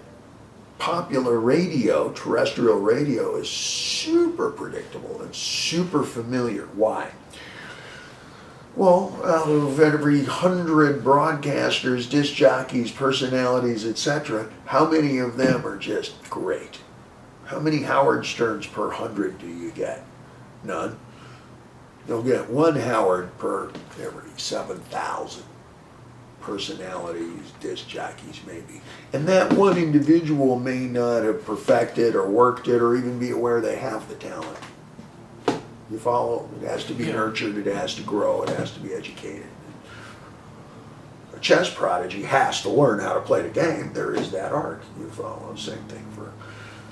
popular radio, terrestrial radio, is super predictable and super familiar. Why? Well, out of every 100 broadcasters, disc jockeys, personalities, etc., how many of them are just great? How many Howard Sterns per 100 do you get? None. You'll get one Howard per every 7,000 personalities, disc jockeys maybe. And that one individual may not have perfected or worked it or even be aware they have the talent. You follow? It has to be nurtured, it has to grow, it has to be educated. A chess prodigy has to learn how to play the game. There is that art. You follow? Same thing for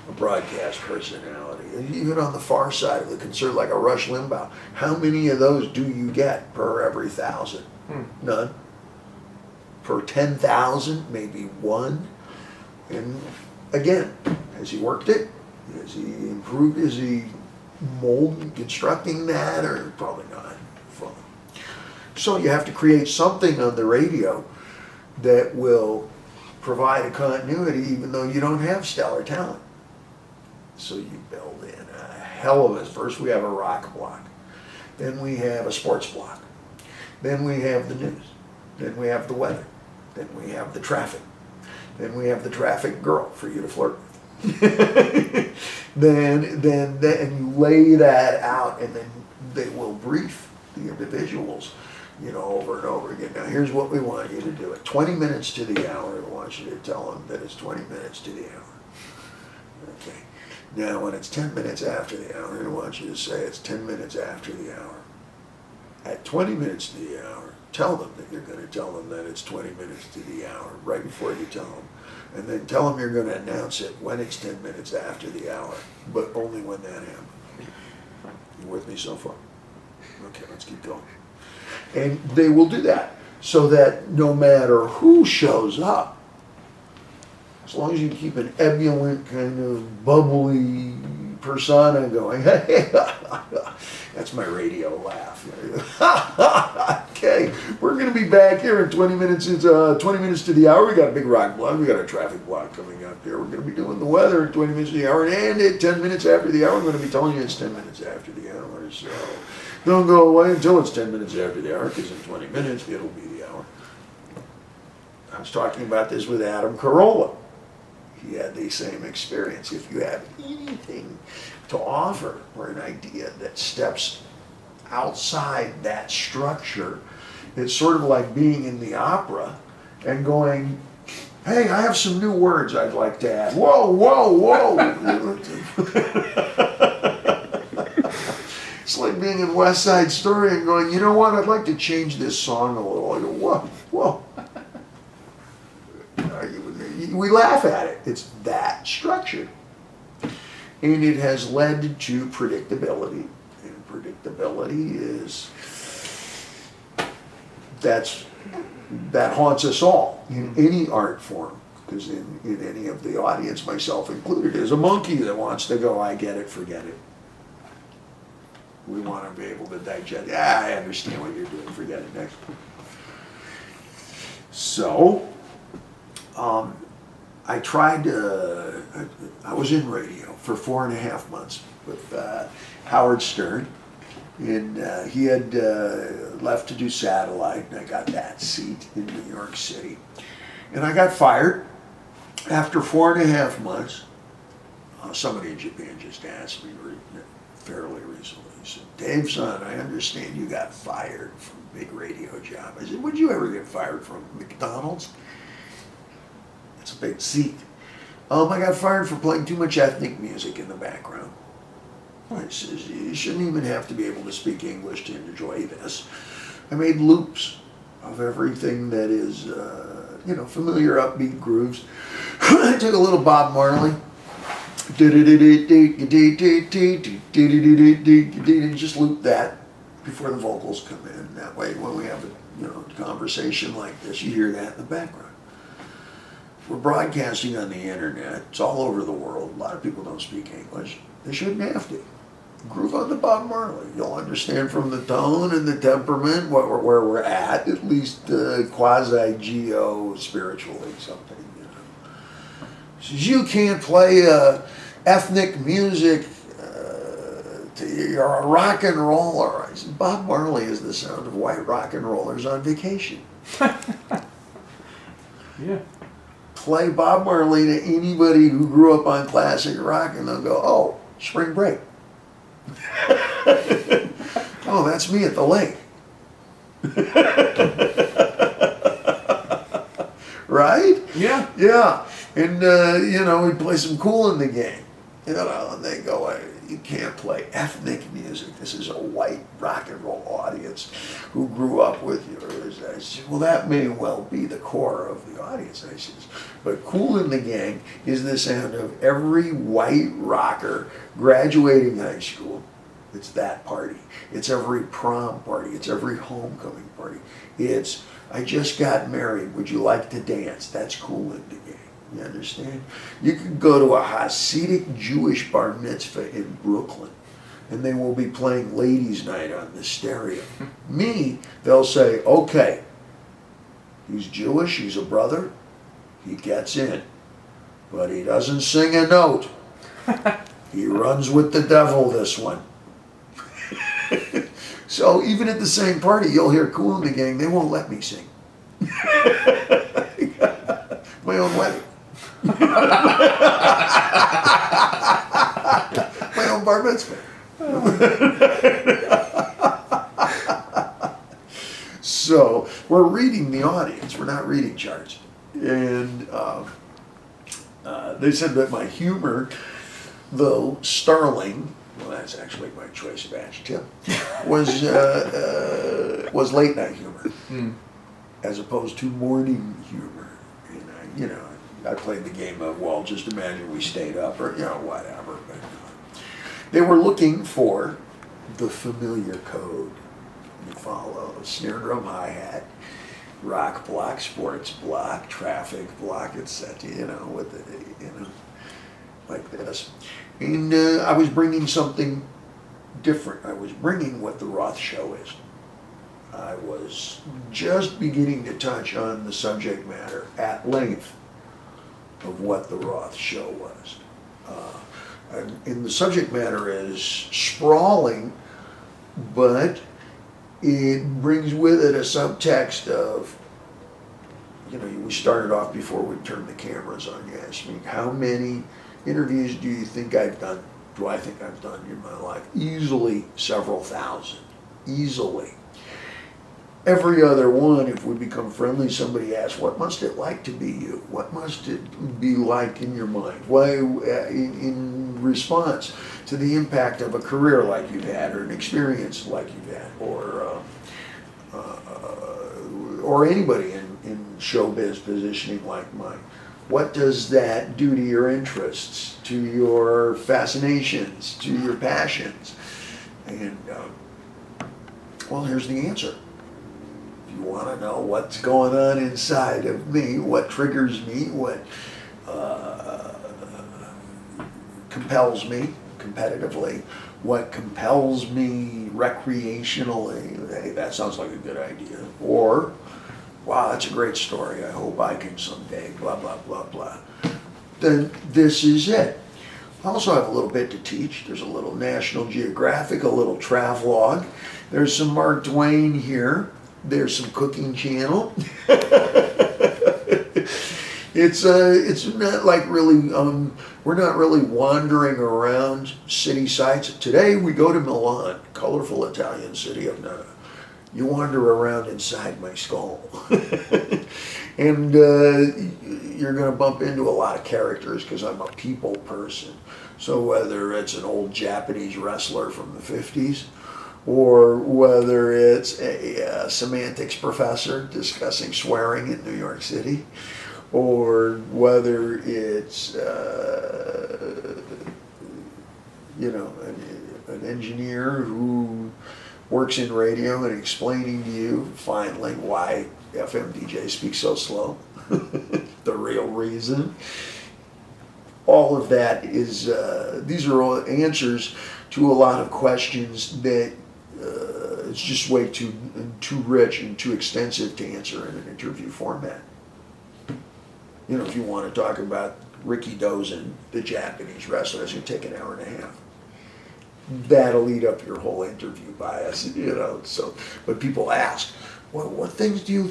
a broadcast personality. Even on the far side of the concern, like a Rush Limbaugh, how many of those do you get per every 1,000? None. Per 10,000, maybe one. And again, has he worked it? Has he improved? Is he molding, constructing that? Or probably not. So you have to create something on the radio that will provide a continuity even though you don't have stellar talent. So you build in a hell of a, first we have a rock block, then we have a sports block, then we have the news, then we have the weather, then we have the traffic, then we have the traffic girl for you to flirt with. then you lay that out, and then they will brief the individuals, you know, over and over again. Now here's what we want you to do. At 20 minutes to the hour, we want you to tell them that it's 20 minutes to the hour. Okay. Now when it's 10 minutes after the hour, I want you to say it's 10 minutes after the hour. At 20 minutes to the hour, tell them that you're going to tell them that it's 20 minutes to the hour right before you tell them. And then tell them you're going to announce it when it's 10 minutes after the hour, but only when that happens. You with me so far? Okay, let's keep going. And they will do that so that no matter who shows up, as long as you keep an ebullient kind of bubbly persona going, that's my radio laugh. Okay, we're going to be back here in 20 minutes. It's 20 minutes to the hour. We got a big rock block. We got a traffic block coming up here. We're going to be doing the weather at 20 minutes to the hour. And at 10 minutes after the hour, I'm going to be telling you it's 10 minutes after the hour. So don't go away until it's 10 minutes after the hour, because in 20 minutes it'll be the hour. I was talking about this with Adam Carolla. He had the same experience. If you have anything to offer or an idea that steps outside that structure, it's sort of like being in the opera and going, hey, I have some new words I'd like to add. Whoa, whoa, whoa. It's like being in West Side Story and going, you know what, I'd like to change this song a little. I go, whoa, whoa. We laugh at it. It's that structured. And it has led to predictability. And predictability is, that haunts us all in any art form. Because in any of the audience, myself included, is a monkey that wants to go, I get it, forget it. We want to be able to digest, I understand what you're doing, forget it, next. So, I tried, I was in radio for 4.5 months with Howard Stern, and he had left to do satellite, and I got that seat in New York City. And I got fired after 4.5 months. Somebody in Japan just asked me fairly recently, he said, Dave, son, I understand you got fired from a big radio job. I said, would you ever get fired from McDonald's? It's a big seat. I got fired for playing too much ethnic music in the background. He says, you shouldn't even have to be able to speak English to enjoy this. I made loops of everything that is, familiar upbeat grooves. I took a little Bob Marley. And just loop that before the vocals come in. That way, when we have a conversation like this, you hear that in the background. We're broadcasting on the internet. It's all over the world. A lot of people don't speak English. They shouldn't have to. groove on the Bob Marley. You'll understand from the tone and the temperament where we're at least quasi-geo spiritually something. You know. Says you can't play ethnic music. You're a rock and roller. I said, Bob Marley is the sound of white rock and rollers on vacation. Yeah. Play Bob Marley to anybody who grew up on classic rock and they'll go, oh, spring break. Oh, that's me at the lake. Right? Yeah. Yeah. And, you know, we play some Cool in the Gang. You know, and they go, you can't play ethnic music. This is a white rock and roll audience who grew up with you. I said, well, that may well be the core of the audience. I said, but Cool in the Gang is the sound of every white rocker graduating high school. It's that party. It's every prom party. It's every homecoming party. It's, I just got married. Would you like to dance? That's Cool in the Gang. You understand? You could go to a Hasidic Jewish bar mitzvah in Brooklyn, and they will be playing Ladies' Night on the stereo. Me, they'll say, okay, he's Jewish, he's a brother, he gets in, but he doesn't sing a note. He runs with the devil, this one. So even at the same party, you'll hear Cool in the Gang, they won't let me sing. My own wedding. My own bar mitzvah. So we're reading the audience. We're not reading charts. And they said that my humor, though sterling, well, that's actually my choice of adjective, was late night humor, as opposed to morning humor. And you know, I played the game of, well, just imagine we stayed up, or, you know, whatever. But they were looking for the familiar code. You follow snare drum, hi-hat, rock block, sports block, traffic block, etc. You know, with the, you know, like this. And I was bringing something different. I was bringing what the Roth show is. I was just beginning to touch on the subject matter at length of what the Roth show was. And the subject matter is sprawling, but it brings with it a subtext of, you know, we started off before we turned the cameras on. You asked me, how many interviews do you think I've done, do I think I've done in my life? Easily several thousand, easily. Every other one, if we become friendly, somebody asks, what must it like to be you? What must it be like in your mind? Why, in response to the impact of a career like you've had, or an experience like you've had, or anybody in showbiz positioning like mine. What does that do to your interests, to your fascinations, to your passions? And, well, here's the answer. You want to know what's going on inside of me, what triggers me, what compels me competitively, what compels me recreationally. Hey, that sounds like a good idea. Or, wow, that's a great story. I hope I can someday, blah, blah, blah, blah. Then this is it. I also have a little bit to teach. There's a little National Geographic, a little travelogue. There's some Mark Twain here. There's some Cooking Channel. It's not like really, we're not really wandering around city sites. Today we go to Milan, colorful Italian city of Nana. You wander around inside my skull. And you're going to bump into a lot of characters because I'm a people person. So whether it's an old Japanese wrestler from the 50s, or whether it's a semantics professor discussing swearing in New York City, or whether it's you know, an engineer who works in radio and explaining to you finally why FM DJs speak so slow, the real reason. all of that is, these are all answers to a lot of questions that it's just way too rich and too extensive to answer in an interview format. You know, if you want to talk about Ricky Dozen, the Japanese wrestler, it's going to take an hour and a half. That'll eat up your whole interview bias, you know. So, but people ask, what things do you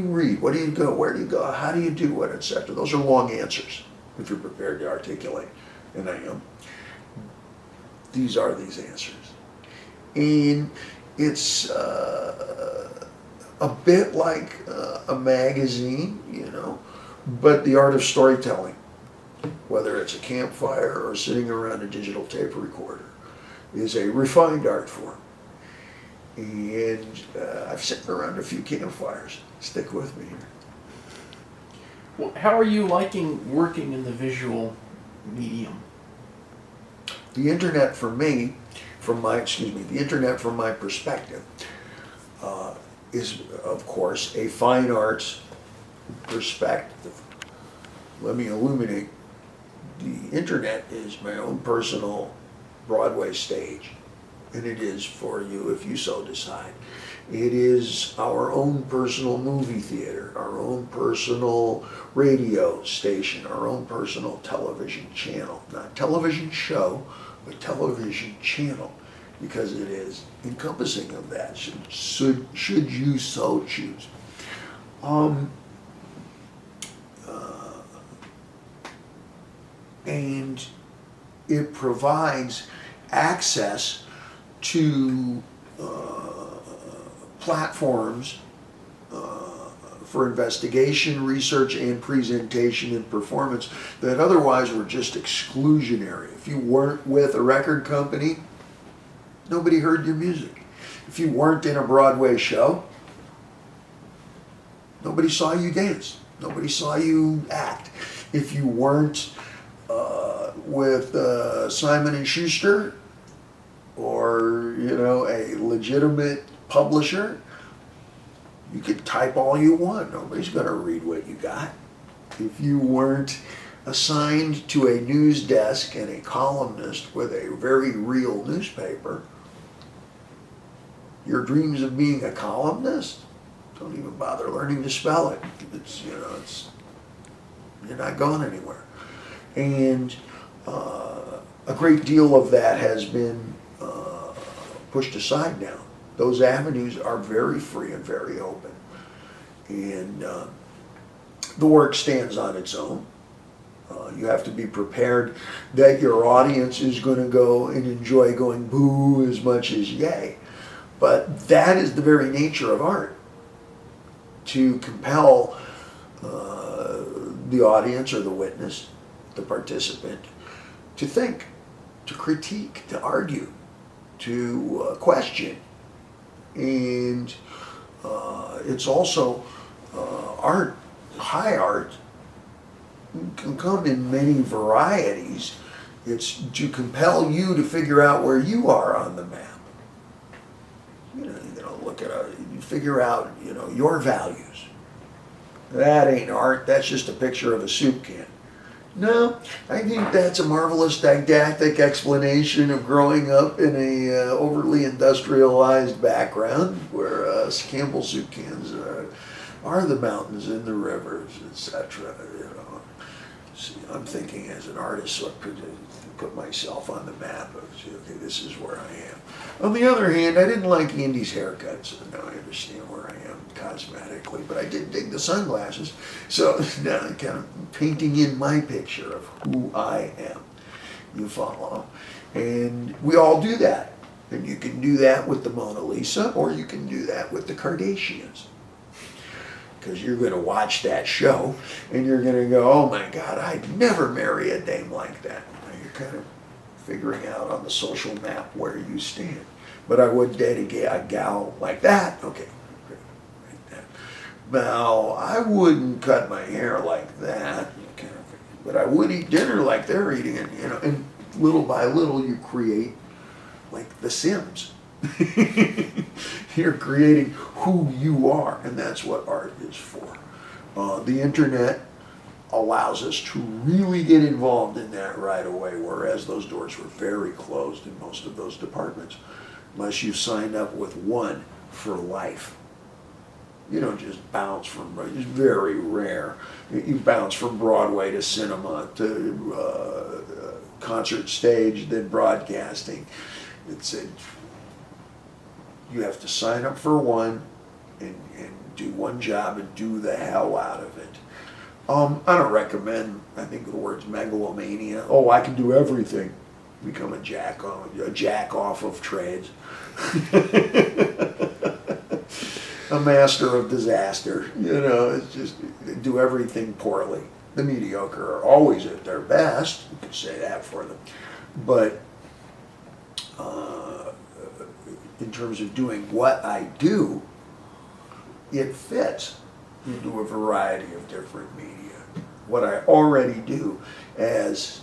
read? What do you go? Where do you go? How do you do it, etc. Those are long answers if you're prepared to articulate, and I am. These are these answers, and it's a bit like a magazine, you know, but the art of storytelling, whether it's a campfire or sitting around a digital tape recorder, is a refined art form. And I've sat around a few campfires. Stick with me here. Well, how are you liking working in the visual medium? The internet for me, the internet from my perspective, is of course a fine arts perspective. Let me illuminate. The internet is my own personal Broadway stage, and it is for you if you so decide. It is our own personal movie theater, our own personal radio station, our own personal television channel. Not television show, but television channel, because it is encompassing of that, should you so choose. And it provides access to platforms for investigation, research, and presentation and performance that otherwise were just exclusionary. If you weren't with a record company, nobody heard your music. If you weren't in a Broadway show, nobody saw you dance. Nobody saw you act. If you weren't with Simon and Schuster, or you know, a legitimate publisher, you could type all you want. Nobody's going to read what you got. If you weren't assigned to a news desk and a columnist with a very real newspaper, your dreams of being a columnist, don't even bother learning to spell it. It's, you know, you're not going anywhere. And a great deal of that has been pushed aside now. Those avenues are very free and very open. And the work stands on its own. You have to be prepared that your audience is going to go and enjoy going boo as much as yay. But that is the very nature of art, to compel the audience or the witness, the participant, to think, to critique, to argue, to question. And it's also art, high art, can come in many varieties. It's to compel you to figure out where you are on the map. You know, look at you figure out, you know, your values. That ain't art, that's just a picture of a soup can. No, I think that's a marvelous didactic explanation of growing up in a overly industrialized background where Campbell soup cans are the mountains and the rivers, etc. You know, see, I'm thinking as an artist, so I could put myself on the map of, okay, this is where I am. On the other hand, I didn't like Andy's haircut, so now I understand where I am cosmetically, but I did dig the sunglasses, so now I'm kind of painting in my picture of who I am. You follow? And we all do that. And you can do that with the Mona Lisa, or you can do that with the Kardashians. Because you're going to watch that show, and you're going to go, oh my God, I'd never marry a dame like that. You're kind of figuring out on the social map where you stand. But I would date a gal like that. Okay, great. Right there. Now, I wouldn't cut my hair like that, but I would eat dinner like they're eating it, you know, and little by little you create like The Sims. You're creating who you are, and that's what art is for. The internet allows us to really get involved in that right away, whereas those doors were very closed in most of those departments, unless you signed up with one for life. You don't just bounce from, it's very rare. You bounce from Broadway to cinema to concert stage, then broadcasting. You have to sign up for one and do one job and do the hell out of it. I don't recommend, I think the word's megalomania. Oh, I can do everything. Become a jack off of trades. A master of disaster. It's just do everything poorly. The mediocre are always at their best. You can say that for them. But in terms of doing what I do, it fits into a variety of different media. What I already do as,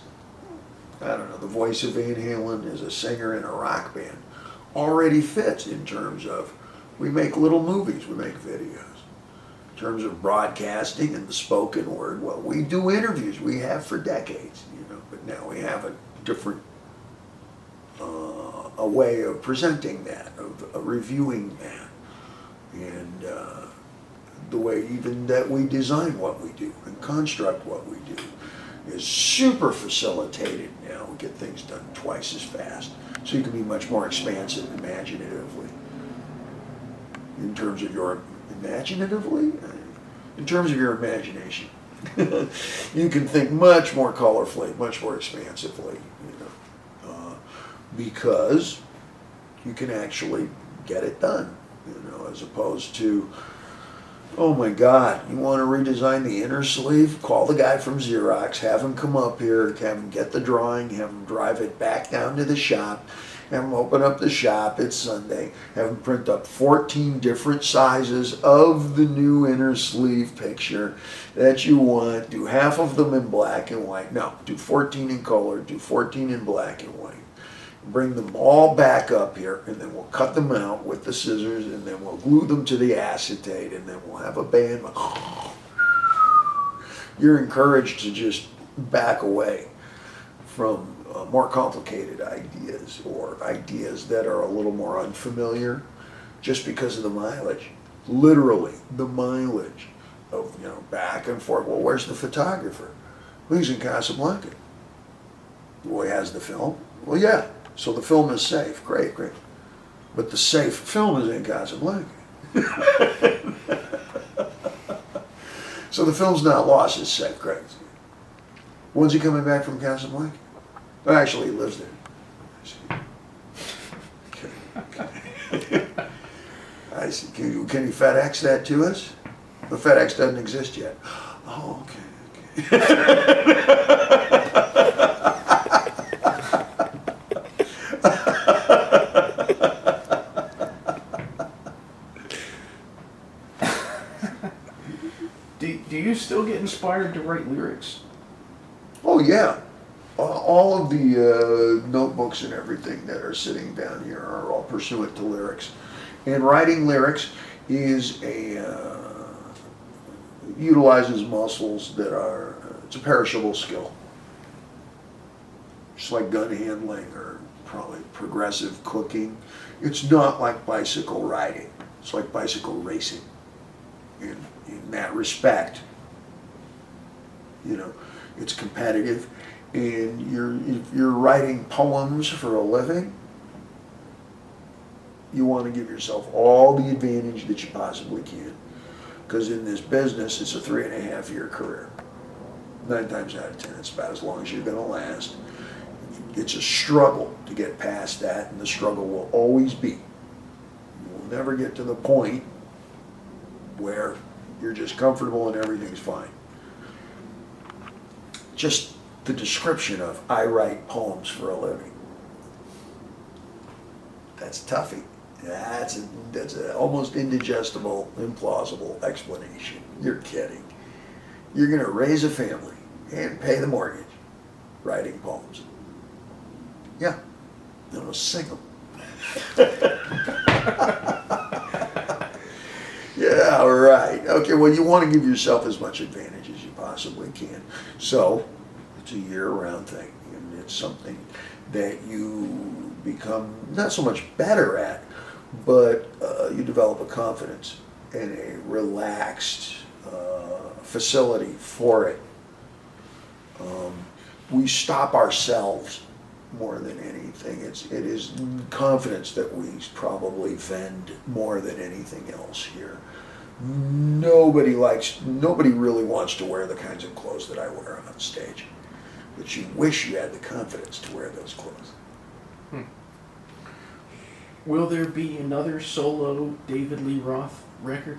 the voice of Van Halen, as a singer in a rock band, already fits in terms of, we make little movies, we make videos. In terms of broadcasting and the spoken word, well, we do interviews, we have for decades, but now we have a different a way of presenting that, of reviewing that, and the way even that we design what we do and construct what we do is super facilitated now. We get things done twice as fast, so you can be much more expansive imaginatively. In terms of your in terms of your imagination, you can think much more colorfully, much more expansively, because you can actually get it done, as opposed to, oh my God, you want to redesign the inner sleeve? Call the guy from Xerox, have him come up here, have him get the drawing, have him drive it back down to the shop, have him open up the shop, it's Sunday, have him print up 14 different sizes of the new inner sleeve picture that you want, do half of them in black and white. No, do 14 in color, do 14 in black and white. Bring them all back up here, and then we'll cut them out with the scissors, and then we'll glue them to the acetate, and then we'll have a band. You're encouraged to just back away from more complicated ideas, or ideas that are a little more unfamiliar, just because of the mileage. Literally, the mileage of, back and forth. Well, where's the photographer? Well, he's in Casablanca. Well, he has the film. Well, yeah. So the film is safe. Great. But the safe film is in Casablanca. So the film's not lost, it's safe. Great. When's he coming back from Casablanca? Well, actually, he lives there. Okay. I see. Can you FedEx that to us? The FedEx doesn't exist yet. Oh, okay. Do you still get inspired to write lyrics? Oh yeah, all of the notebooks and everything that are sitting down here are all pursuant to lyrics, and writing lyrics is utilizes muscles that are, it's a perishable skill, just like gun handling or probably progressive cooking. It's not like bicycle riding, it's like bicycle racing. In that respect, it's competitive, and if you're writing poems for a living, you want to give yourself all the advantage that you possibly can, because in this business, it's a 3.5-year career. 9 times out of 10, it's about as long as you're going to last. It's a struggle to get past that, and the struggle will always be. You will never get to the point where you're just comfortable and everything's fine. Just the description of, I write poems for a living. That's toughy. That's an almost indigestible, implausible explanation. You're kidding. You're going to raise a family and pay the mortgage writing poems. Yeah, I'm going to sing them. Yeah. All right. Okay, well, you want to give yourself as much advantage as you possibly can. So, it's a year-round thing, and it's something that you become not so much better at, but you develop a confidence and a relaxed facility for it. We stop ourselves more than anything. It is confidence that we probably vend more than anything else here. Nobody really wants to wear the kinds of clothes that I wear on stage, but you wish you had the confidence to wear those clothes. Will there be another solo David Lee Roth record?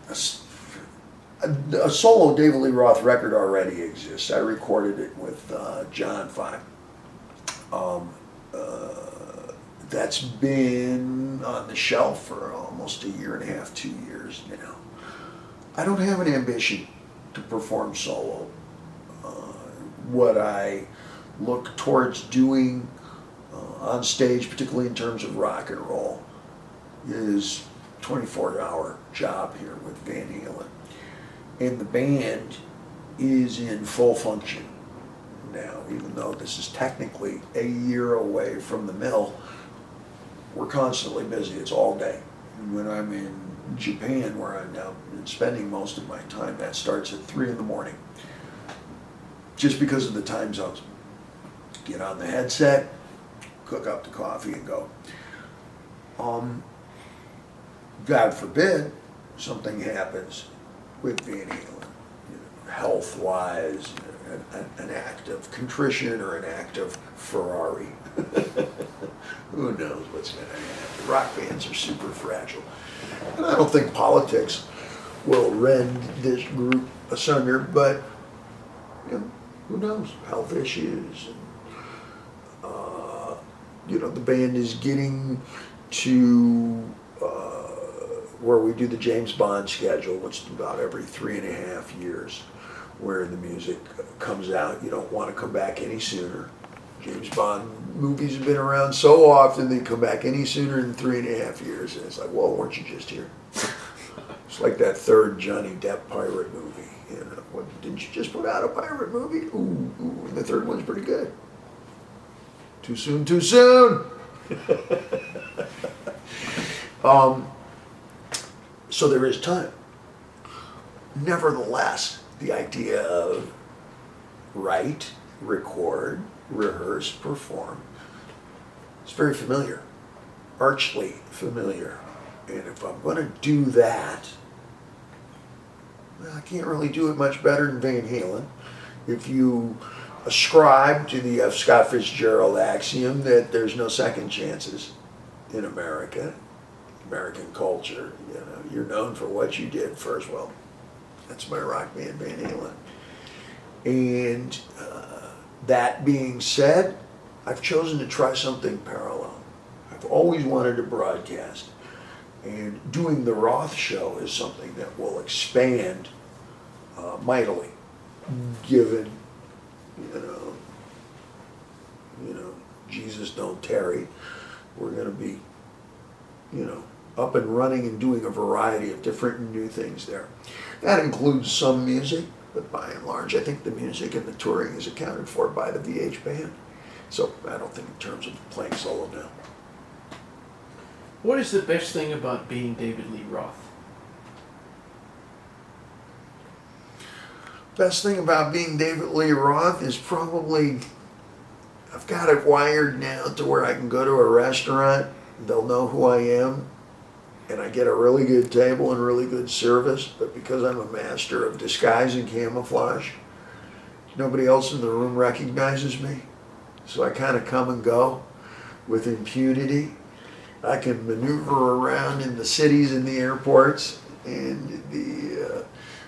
A solo David Lee Roth record already exists. I recorded it with John 5. That's been on the shelf for almost a year and a half, 2 years now. I don't have an ambition to perform solo. What I look towards doing on stage, particularly in terms of rock and roll, is 24-hour job here with Van Halen. And the band is in full function now, even though this is technically a year away from the mill. We're constantly busy. It's all day. And when I'm in Japan, where I'm now spending most of my time, that starts at 3 in the morning. Just because of the time zones. Get on the headset, cook up the coffee, and go. God forbid something happens with Van Halen, health-wise, an act of contrition or an act of Ferrari. Who knows what's going to happen? Rock bands are super fragile. And I don't think politics will rend this group asunder, but who knows? Health issues. The band is getting to where we do the James Bond schedule, which is about every 3.5 years, where the music comes out. You don't want to come back any sooner. James Bond movies have been around so often, they come back any sooner than 3.5 years. And it's like, well, weren't you just here? It's like that third Johnny Depp pirate movie. Didn't you just put out a pirate movie? Ooh, and the third one's pretty good. Too soon, too soon. So there is time. Nevertheless, the idea of write, record, rehearse, perform, it's very familiar, archly familiar. And if I'm going to do that, I can't really do it much better than Van Halen. If you ascribe to the F. Scott Fitzgerald axiom that there's no second chances in American culture, you're known for what you did first. Well, that's my rock band, Van Halen. And that being said, I've chosen to try something parallel. I've always wanted to broadcast. And doing the Roth show is something that will expand mightily, given, Jesus don't tarry. We're going to be, up and running and doing a variety of different and new things there. That includes some music, but by and large, I think the music and the touring is accounted for by the VH band. So I don't think in terms of playing solo now. What is the best thing about being David Lee Roth? Best thing about being David Lee Roth is probably, I've got it wired now to where I can go to a restaurant, they'll know who I am, and I get a really good table and really good service, but because I'm a master of disguise and camouflage, nobody else in the room recognizes me. So I kind of come and go with impunity. I can maneuver around in the cities and the airports and the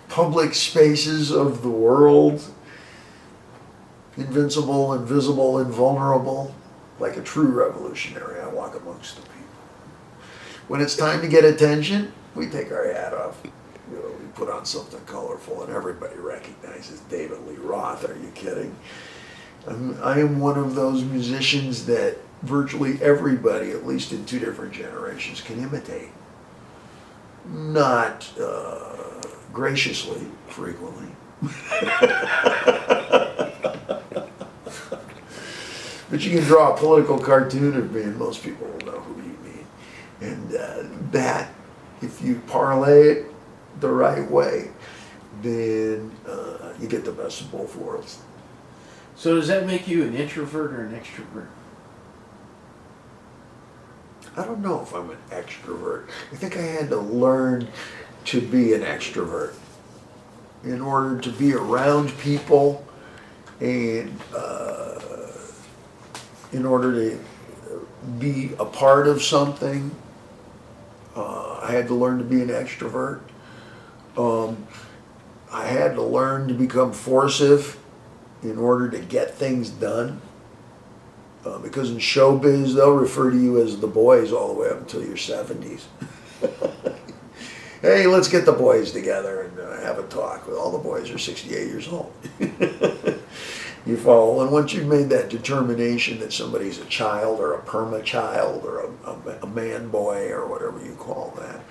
public spaces of the world, invincible, invisible, invulnerable, like a true revolutionary. I walk amongst the people. When it's time to get attention, we take our hat off. We put on something colorful and everybody recognizes David Lee Roth. Are you kidding? I am one of those musicians that virtually everybody, at least in 2 different generations, can imitate. not graciously, frequently. But you can draw a political cartoon of me and most people will know who you mean. And that, if you parlay it the right way, then you get the best of both worlds. So does that make you an introvert or an extrovert? I don't know if I'm an extrovert. I think I had to learn to be an extrovert in order to be around people and in order to be a part of something. I had to learn to be an extrovert. I had to learn to become forcive in order to get things done. Because in showbiz, they'll refer to you as the boys all the way up until your 70s. Hey, let's get the boys together and have a talk. Well, all the boys are 68 years old. You follow? And once you've made that determination that somebody's a child or a perma-child or a man-boy or whatever you call that,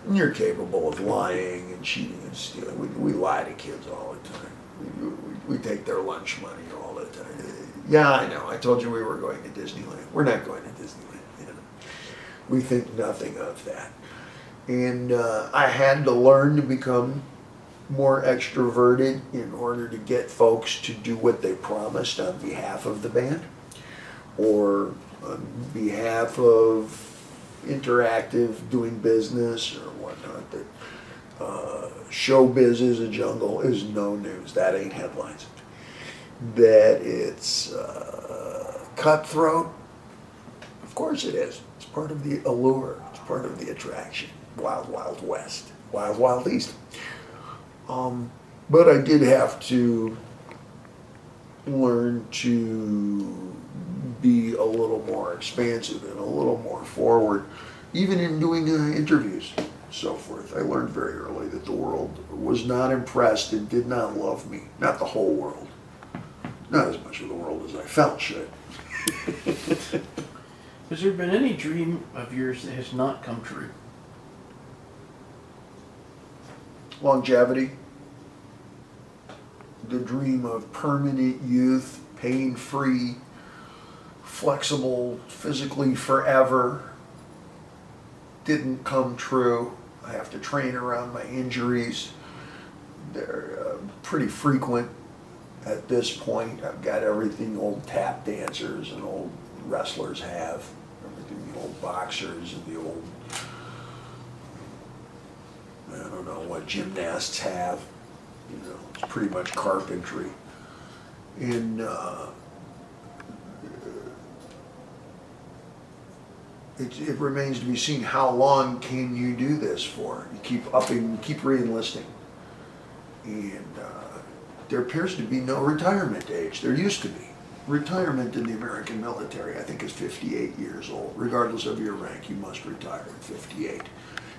and you're capable of lying and cheating and stealing. We lie to kids all the time. We take their lunch money all the time. Yeah, I know. I told you we were going to Disneyland. We're not going to Disneyland. You know? We think nothing of that. And I had to learn to become more extroverted in order to get folks to do what they promised on behalf of the band or on behalf of interactive doing business or whatnot. That showbiz is a jungle is no news. That ain't headlines. That it's cutthroat, of course it is. It's part of the allure. It's part of the attraction. Wild, wild west. Wild, wild east. But I did have to learn to be a little more expansive and a little more forward, even in doing interviews and so forth. I learned very early that the world was not impressed and did not love me. Not the whole world. Not as much of the world as I felt should. Has there been any dream of yours that has not come true? Longevity. The dream of permanent youth, pain-free, flexible, physically forever, didn't come true. I have to train around my injuries. They're pretty frequent at this point. I've got everything old tap dancers and old wrestlers have. Everything the old boxers and the old, I don't know what gymnasts have. You know, it's pretty much carpentry. And it remains to be seen how long can you do this for. You keep upping, you keep re-enlisting. And there appears to be no retirement age. There used to be. Retirement in the American military, I think, is 58 years old. Regardless of your rank, you must retire at 58.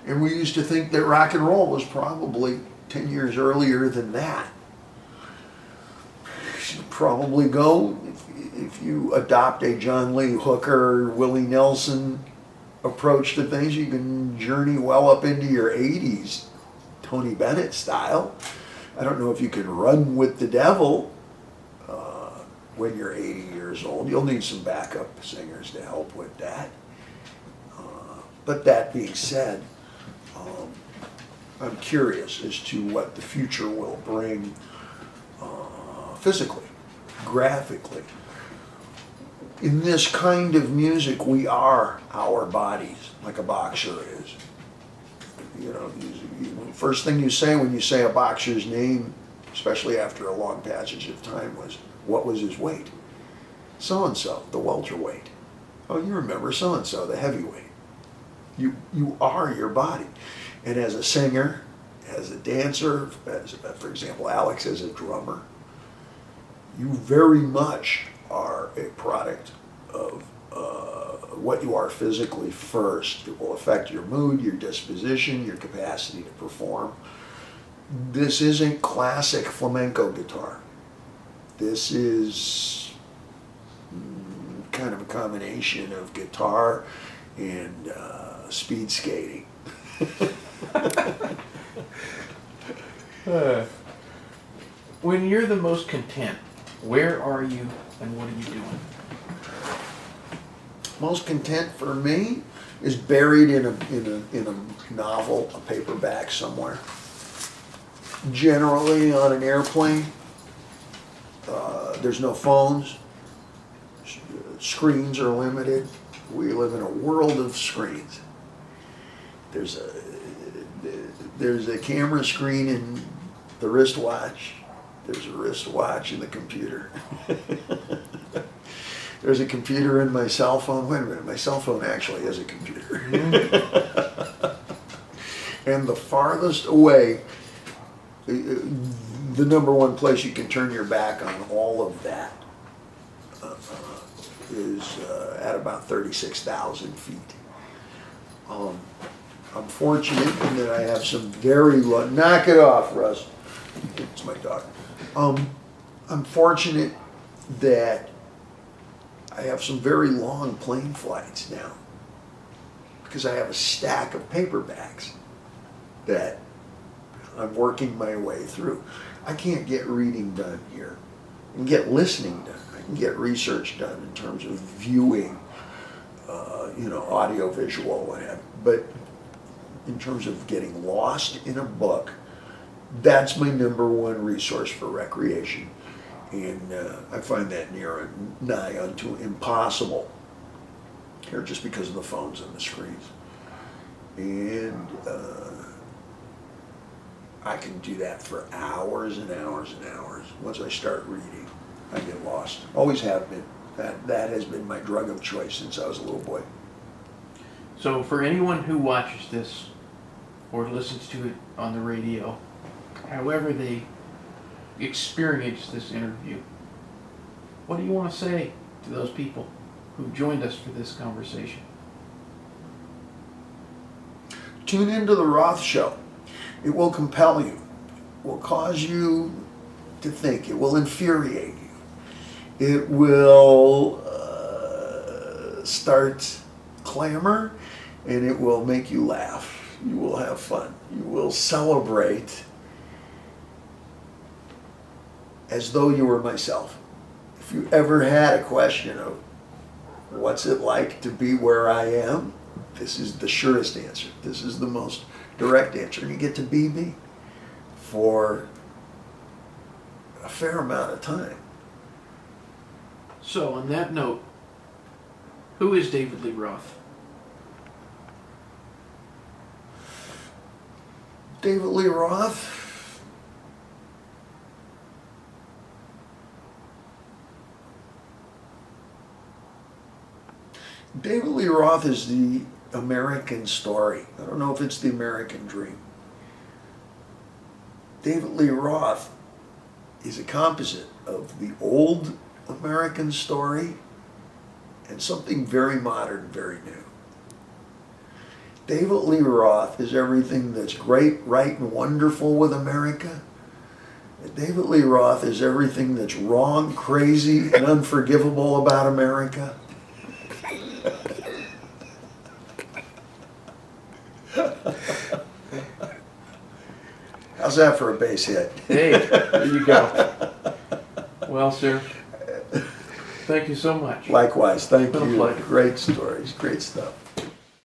And we used to think that rock and roll was probably 10 years earlier than that. You should probably go, if you adopt a John Lee Hooker, Willie Nelson approach to things, you can journey well up into your 80s, Tony Bennett style. I don't know if you can run with the devil when you're 80 years old. You'll need some backup singers to help with that. But that being said, I'm curious as to what the future will bring physically, graphically. In this kind of music, we are our bodies, like a boxer is. You know, first thing you say when you say a boxer's name, especially after a long passage of time, was, what was his weight? So-and-so, the welterweight. Oh, you remember so-and-so, the heavyweight. You are your body. And as a singer, as a dancer, as, for example, Alex as a drummer, you very much are a product of what you are physically first. It will affect your mood, your disposition, your capacity to perform. This isn't classic flamenco guitar. This is kind of a combination of guitar and speed skating. When you're the most content, where are you and what are you doing? Most content for me is buried in a novel, a paperback somewhere. Generally on an airplane. There's no phones. Screens are limited. We live in a world of screens. There's a camera screen in the wristwatch. There's a wristwatch in the computer. There's a computer in my cell phone. Wait a minute, my cell phone actually is a computer. And the farthest away, the number one place you can turn your back on all of that is at about 36,000 feet. I'm fortunate in that I have some very long, knock it off, Russ. It's my dog. I'm fortunate that I have some very long plane flights now because I have a stack of paperbacks that I'm working my way through. I can't get reading done here. I can get listening done. I can get research done in terms of viewing, audio, visual, whatever. But in terms of getting lost in a book, that's my number one resource for recreation. And I find that near and nigh unto impossible here just because of the phones and the screens. And I can do that for hours and hours and hours. Once I start reading, I get lost. Always have been. That has been my drug of choice since I was a little boy. So for anyone who watches this or listens to it on the radio, however they experience this interview, what do you want to say to those people who joined us for this conversation? Tune into the Roth Show. It will compel you. It will cause you to think. It will infuriate you. It will start clamor, and it will make you laugh. You will have fun. You will celebrate as though you were myself. If you ever had a question of what's it like to be where I am, this is the surest answer. This is the most direct answer. And you get to be me for a fair amount of time. So on that note, who is David Lee Roth? David Lee Roth David Lee Roth is the American story. I don't know if it's the American dream. David Lee Roth is a composite of the old American story and something very modern, very new. David Lee Roth is everything that's great, right, and wonderful with America. And David Lee Roth is everything that's wrong, crazy, and unforgivable about America. How's that for a base hit? Hey, there you go. Well, sir, thank you so much. Likewise, thank It's been a you. pleasure. Great stories, great stuff.